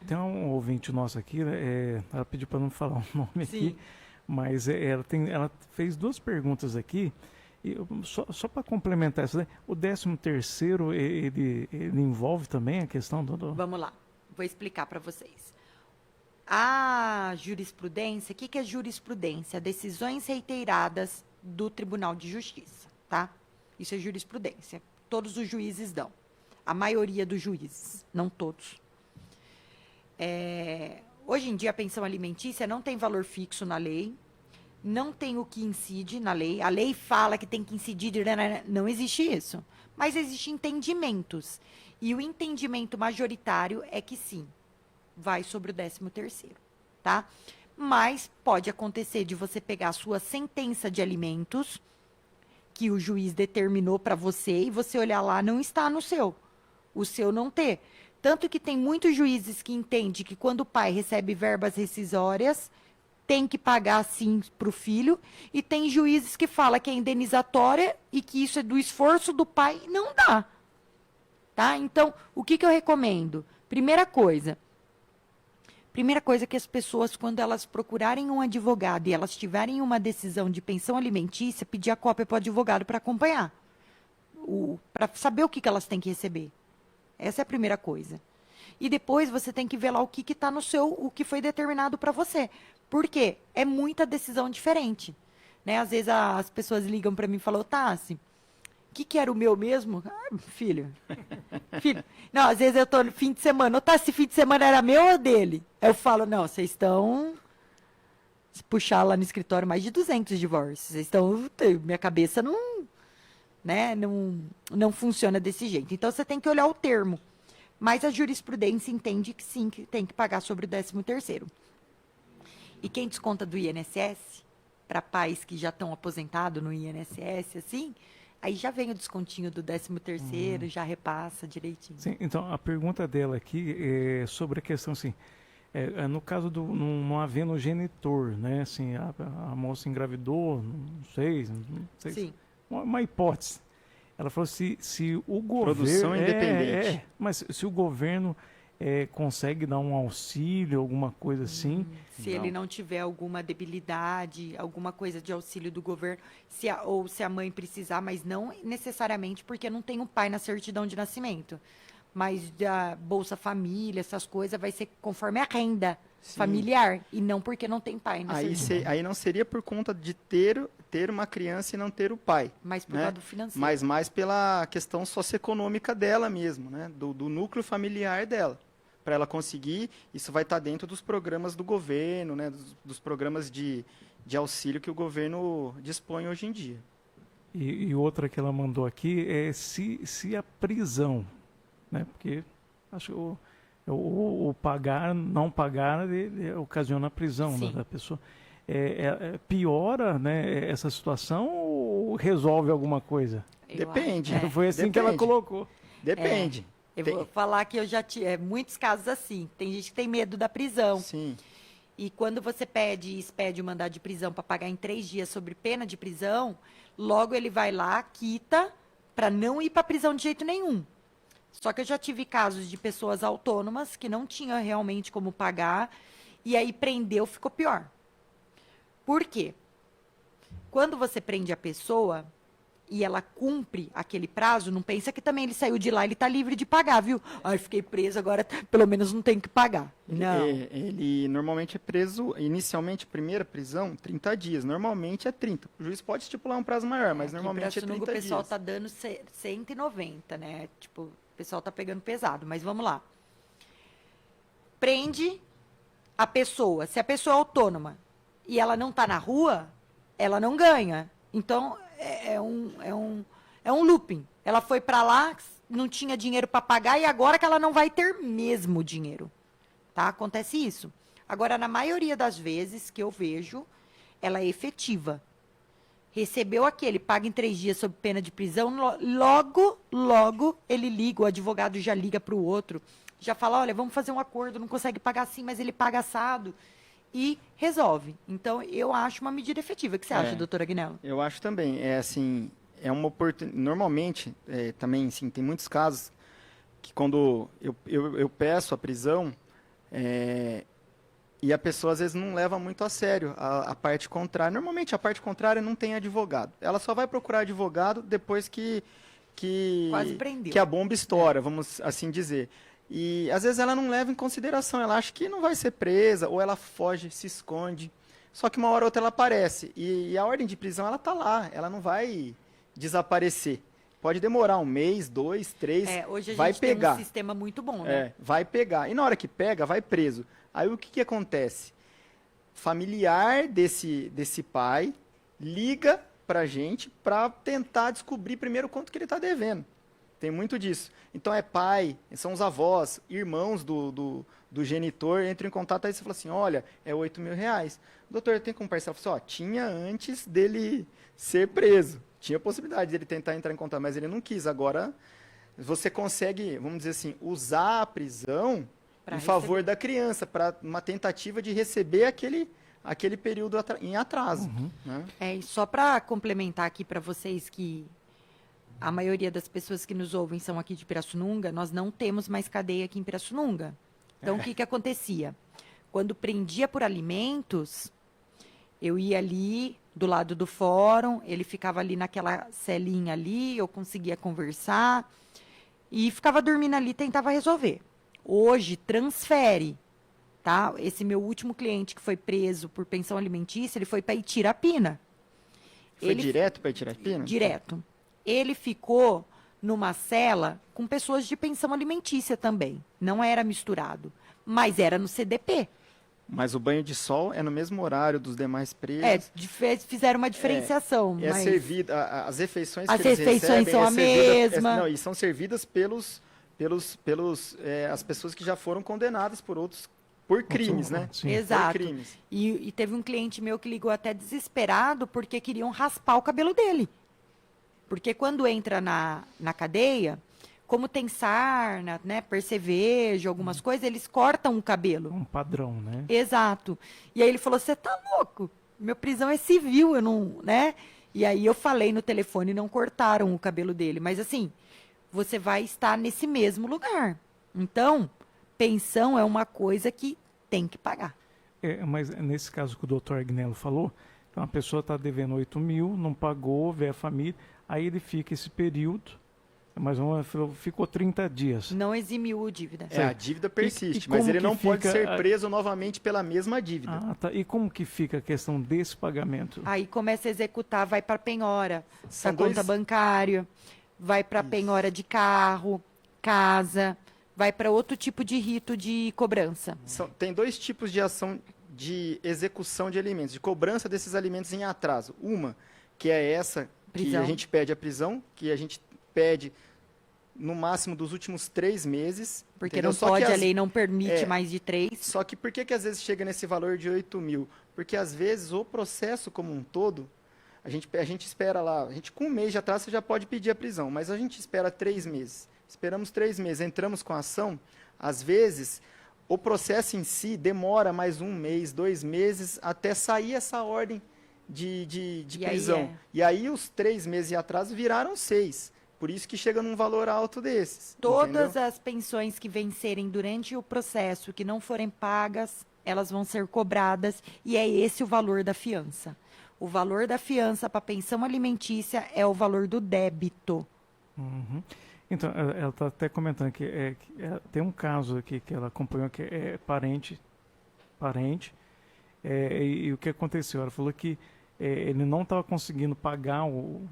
Tem um ouvinte nosso aqui, né, ela pediu para não falar o nome Sim. aqui, mas ela fez duas perguntas aqui. E só para complementar isso, o 13º, ele envolve também a questão do... Vamos lá, vou explicar para vocês. A jurisprudência, o que é jurisprudência? Decisões reiteradas do Tribunal de Justiça, tá? Isso é jurisprudência. Todos os juízes dão. A maioria dos juízes, não todos. Hoje em dia, a pensão alimentícia não tem valor fixo na lei, não tem o que incide na lei. A lei fala que tem que incidir, não existe isso. Mas existem entendimentos. E o entendimento majoritário é que sim, vai sobre o 13º. tá? Mas pode acontecer de você pegar a sua sentença de alimentos que o juiz determinou para você e você olhar lá, não está no seu. O seu não ter. Tanto que tem muitos juízes que entendem que quando o pai recebe verbas rescisórias, tem que pagar sim para o filho, e tem juízes que falam que é indenizatória e que isso é do esforço do pai, não dá. Tá? Então, o que eu recomendo? Primeira coisa que as pessoas, quando elas procurarem um advogado e elas tiverem uma decisão de pensão alimentícia, pedir a cópia para o advogado para acompanhar, para saber o que elas têm que receber. Essa é a primeira coisa. E depois você tem que ver lá o que está no seu, o que foi determinado para você. Por quê? É muita decisão diferente. Né? Às vezes as pessoas ligam para mim e falam, Tassi, o que era o meu mesmo? Ah, filho. Não, às vezes eu tô no fim de semana. Tassi, esse fim de semana era meu ou dele? Aí eu falo, não, vocês estão... Se puxar lá no escritório, mais de 200 divórcios. Vocês estão... Minha cabeça não... Né? Não funciona desse jeito. Então, você tem que olhar o termo. Mas a jurisprudência entende que sim, que tem que pagar sobre o 13º. E quem desconta do INSS, para pais que já estão aposentados no INSS, assim, aí já vem o descontinho do 13º, já repassa direitinho. Sim, então, a pergunta dela aqui é sobre a questão, assim, no caso do não havendo genitor, né, assim, a moça engravidou, não sei Sim. uma hipótese. Ela falou se o governo... Produção independente. Mas se o governo consegue dar um auxílio, alguma coisa assim... Se ele não tiver alguma debilidade, alguma coisa de auxílio do governo, ou se a mãe precisar, mas não necessariamente porque não tem um pai na certidão de nascimento. Mas da Bolsa Família, essas coisas, vai ser conforme a renda familiar, e não porque não tem pai na certidão. Aí não seria por conta de ter uma criança e não ter o pai. Mas por né? lado financeiro. Mas mais pela questão socioeconômica dela mesmo, né? Do núcleo familiar dela. Para ela conseguir, isso vai estar dentro dos programas do governo, né? Dos programas de auxílio que o governo dispõe hoje em dia. E outra que ela mandou aqui é se a prisão, né? Porque acho que o pagar, não pagar, ele ocasiona a prisão, né, da pessoa. Piora, né, essa situação ou resolve alguma coisa? Depende. Foi assim que ela colocou. Depende. Eu vou falar que eu já tive muitos casos assim. Tem gente que tem medo da prisão. Sim. E quando você expede o mandado de prisão para pagar em 3 dias sobre pena de prisão, logo ele vai lá, quita, para não ir para prisão de jeito nenhum. Só que eu já tive casos de pessoas autônomas que não tinham realmente como pagar, e aí prendeu, ficou pior. Por quê? Quando você prende a pessoa e ela cumpre aquele prazo, não pensa que também ele saiu de lá, ele está livre de pagar, viu? Ai, fiquei preso, agora pelo menos não tenho que pagar. Não. Ele normalmente é preso, inicialmente, primeira prisão, 30 dias. Normalmente é 30. O juiz pode estipular um prazo maior, mas normalmente é 30 dias. O pessoal está dando 190, né? Tipo, o pessoal está pegando pesado, mas vamos lá. Prende a pessoa. Se a pessoa é autônoma e ela não está na rua, ela não ganha. Então, é um looping. Ela foi para lá, não tinha dinheiro para pagar e agora que ela não vai ter mesmo dinheiro. Tá? Acontece isso. Agora, na maioria das vezes que eu vejo, ela é efetiva. Recebeu aquele, paga em 3 dias sob pena de prisão, logo ele liga, o advogado já liga para o outro, já fala, olha, vamos fazer um acordo, não consegue pagar assim, mas ele paga assado. E resolve. Então, eu acho uma medida efetiva. O que você acha, doutora Agnello? Eu acho também. É uma oportunidade. Normalmente, também, sim, tem muitos casos que quando eu peço a prisão, e a pessoa às vezes não leva muito a sério a parte contrária. Normalmente, a parte contrária não tem advogado. Ela só vai procurar advogado depois que quase prendeu. Que a bomba estoura, vamos assim dizer. E às vezes ela não leva em consideração, ela acha que não vai ser presa, ou ela foge, se esconde. Só que uma hora ou outra ela aparece. E a ordem de prisão, ela está lá, ela não vai desaparecer. Pode demorar 1 mês, 2, 3, hoje a vai gente pegar. tem um sistema muito bom, né? Vai pegar. E na hora que pega, vai preso. Aí o que acontece? Familiar desse pai liga pra gente para tentar descobrir primeiro quanto que ele está devendo. Tem muito disso. Então é pai, são os avós, irmãos do genitor, entram em contato, aí você fala assim, olha, é R$ 8.000. Doutor, tem como parcelar? Eu falo assim, tinha antes dele ser preso. Tinha possibilidade dele tentar entrar em contato, mas ele não quis. Agora, você consegue, vamos dizer assim, usar a prisão em favor da criança, para uma tentativa de receber aquele período em atraso. Né? E só para complementar aqui para vocês que a maioria das pessoas que nos ouvem são aqui de Pirassununga, nós não temos mais cadeia aqui em Pirassununga. Então, o que acontecia? Quando prendia por alimentos, eu ia ali do lado do fórum, ele ficava ali naquela celinha ali, eu conseguia conversar e ficava dormindo ali, tentava resolver. Hoje, transfere, tá? Esse meu último cliente que foi preso por pensão alimentícia, ele foi para Itirapina. Foi direto para Itirapina? Direto. Ele ficou numa cela com pessoas de pensão alimentícia também. Não era misturado, mas era no CDP. Mas o banho de sol é no mesmo horário dos demais presos. Fizeram uma diferenciação. É mas servida, as refeições as que eles refeições recebem são a mesma. Não, e são servidas as pessoas que já foram condenadas por crimes, né? Sim. Exato. Por crimes. E teve um cliente meu que ligou até desesperado porque queriam raspar o cabelo dele. Porque quando entra na cadeia, como tem sarna, né, percevejo, algumas coisas, eles cortam o cabelo. Um padrão, né? Exato. E aí ele falou, você tá louco? Minha prisão é civil, eu não, né? E aí eu falei no telefone e não cortaram o cabelo dele. Mas assim, você vai estar nesse mesmo lugar. Então, pensão é uma coisa que tem que pagar. Mas nesse caso que o doutor Agnello falou, então a pessoa está devendo 8.000, não pagou, vê a família, aí ele fica esse período, mas ficou 30 dias. Não eximiu a dívida. A dívida persiste, E mas como ele que não pode fica ser preso novamente pela mesma dívida. Ah, tá. E como que fica a questão desse pagamento? Aí começa a executar, vai para penhora, São para conta dois- bancária, vai para penhora de carro, casa, vai para outro tipo de rito de cobrança. Tem dois tipos de ação de execução de alimentos, de cobrança desses alimentos em atraso. Uma, que é essa que Prisão. a gente pede a prisão, que a gente pede no máximo dos últimos 3 meses. Porque entendeu? não Só pode, que a lei não permite mais de 3. Só que por que às vezes chega nesse valor de 8.000? Porque às vezes o processo como um todo, a gente espera lá, com um mês de atraso você já pode pedir a prisão, mas a gente espera 3 meses. Esperamos 3 meses, entramos com a ação, às vezes o processo em si demora mais 1 mês, 2 meses, até sair essa ordem de E aí prisão. E aí os 3 meses de atraso viraram 6. Por isso que chega num valor alto desses. Todas entendeu? as pensões que vencerem durante o processo, que não forem pagas, elas vão ser cobradas e é esse o valor da fiança. O valor da fiança para pensão alimentícia é o valor do débito. Uhum. Então, ela está até comentando que tem um caso aqui que ela acompanhou que é parente, e o que aconteceu? Ela falou que ele não estava conseguindo pagar,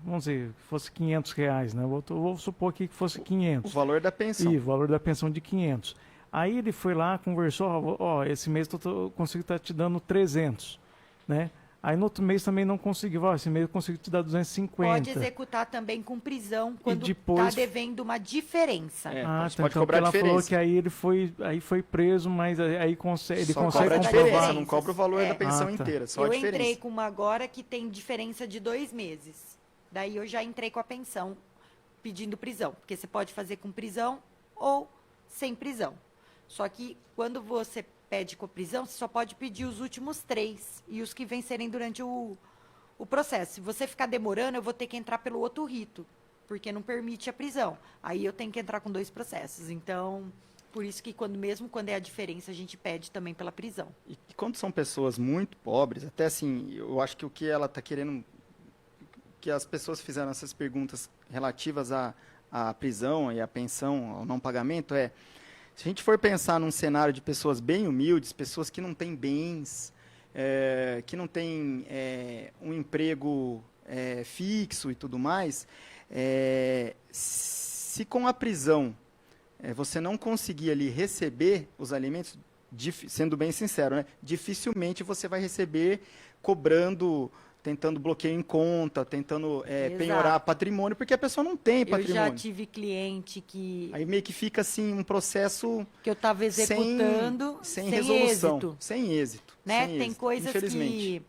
vamos dizer, fosse R$ 500, né? Vou supor aqui que fosse O 500. valor da pensão. E o valor da pensão de 500. Aí ele foi lá, conversou, esse mês eu consigo estar te dando 300, né? Aí no outro mês também não conseguiu, esse mês eu consigo te dar 250. Pode executar também com prisão quando depois- está devendo uma diferença. Pode Então cobrar ela diferença. falou que aí ele foi preso, mas aí ele Só consegue cobra a as diferença, diferenças. não cobra o valor da pensão Ah, tá. inteira, só a Eu diferença. entrei com uma agora que tem diferença de 2 meses. Daí eu já entrei com a pensão pedindo prisão, porque você pode fazer com prisão ou sem prisão. Só que quando você pede com prisão, você só pode pedir os últimos 3 e os que vencerem durante o processo. Se você ficar demorando, eu vou ter que entrar pelo outro rito, porque não permite a prisão. Aí eu tenho que entrar com 2 processos. Então, por isso que mesmo quando é a diferença, a gente pede também pela prisão. E quando são pessoas muito pobres, até assim, eu acho que o que ela está querendo, que as pessoas fizeram essas perguntas relativas à prisão e à pensão, ao não pagamento, se a gente for pensar num cenário de pessoas bem humildes, pessoas que não têm bens, que não têm um emprego fixo e tudo mais, se com a prisão você não conseguir ali receber os alimentos, sendo bem sincero, né, dificilmente você vai receber cobrando tentando bloqueio em conta, tentando Exato. penhorar patrimônio, porque a pessoa não tem Eu patrimônio. já tive cliente Aí meio que fica assim um processo que eu estava executando sem resolução, êxito, sem êxito. né? sem Tem êxito, coisas infelizmente.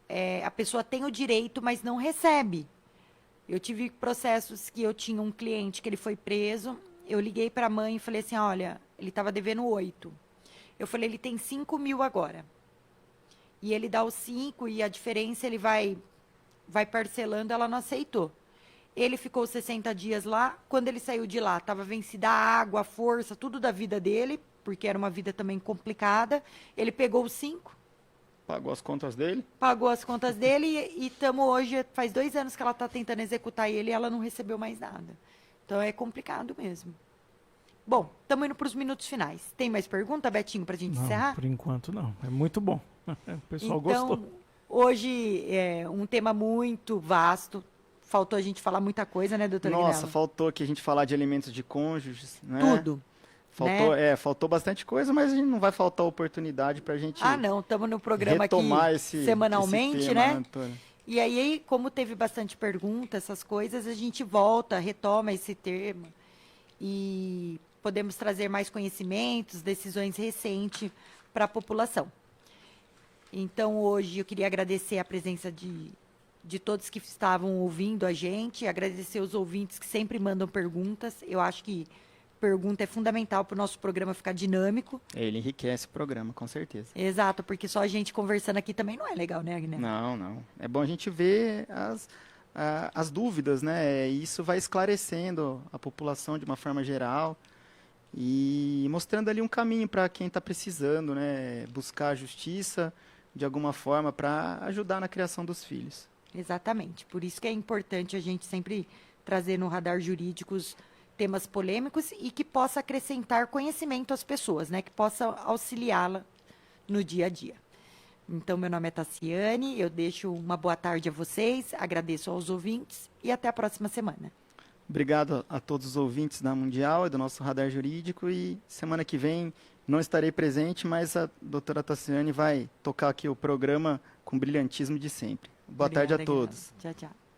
que a pessoa tem o direito, mas não recebe. Eu tive processos que eu tinha um cliente que ele foi preso, eu liguei para a mãe e falei assim, olha, ele estava devendo 8. Eu falei, ele tem 5 mil agora. E ele dá os 5 e a diferença ele vai parcelando, ela não aceitou. Ele ficou 60 dias lá, quando ele saiu de lá, estava vencida a água, a força, tudo da vida dele, porque era uma vida também complicada. Ele pegou os 5, Pagou as contas dele? pagou as contas dele e estamos hoje, faz 2 anos que ela está tentando executar ele e ela não recebeu mais nada. Então é complicado mesmo. Bom, estamos indo para os minutos finais. Tem mais pergunta, Betinho, para a gente Não, encerrar? por enquanto não. É muito bom. O pessoal Então, gostou. hoje é um tema muito vasto. Faltou a gente falar muita coisa, né, doutora Nossa, Guinela? faltou aqui a gente falar de alimentos de cônjuges, né? Tudo. Faltou, né? faltou bastante coisa, mas a gente não vai faltar oportunidade para a gente Ah, não, estamos no programa aqui retomar esse semanalmente, tema, né? Antônio? E aí, como teve bastante pergunta, essas coisas, a gente volta, retoma esse termo e podemos trazer mais conhecimentos, decisões recentes para a população. Então, hoje, eu queria agradecer a presença de todos que estavam ouvindo a gente, agradecer os ouvintes que sempre mandam perguntas. Eu acho que pergunta é fundamental para o nosso programa ficar dinâmico. Ele enriquece o programa, com certeza. Exato, porque só a gente conversando aqui também não é legal, né, Agnes? Não, não. É bom a gente ver as dúvidas, né? E isso vai esclarecendo a população de uma forma geral e mostrando ali um caminho para quem está precisando, né? Buscar a justiça de alguma forma para ajudar na criação dos filhos. Exatamente. Por isso que é importante a gente sempre trazer no radar jurídicos temas polêmicos e que possa acrescentar conhecimento às pessoas, né? Que possa auxiliá-la no dia a dia. Então, meu nome é Tassiane, eu deixo uma boa tarde a vocês, agradeço aos ouvintes e até a próxima semana. Obrigado a todos os ouvintes da Mundial e do nosso Radar Jurídico e semana que vem não estarei presente, mas a doutora Tassiane vai tocar aqui o programa com brilhantismo de sempre. Boa tarde a Obrigada, todos. Guilherme. Tchau, tchau.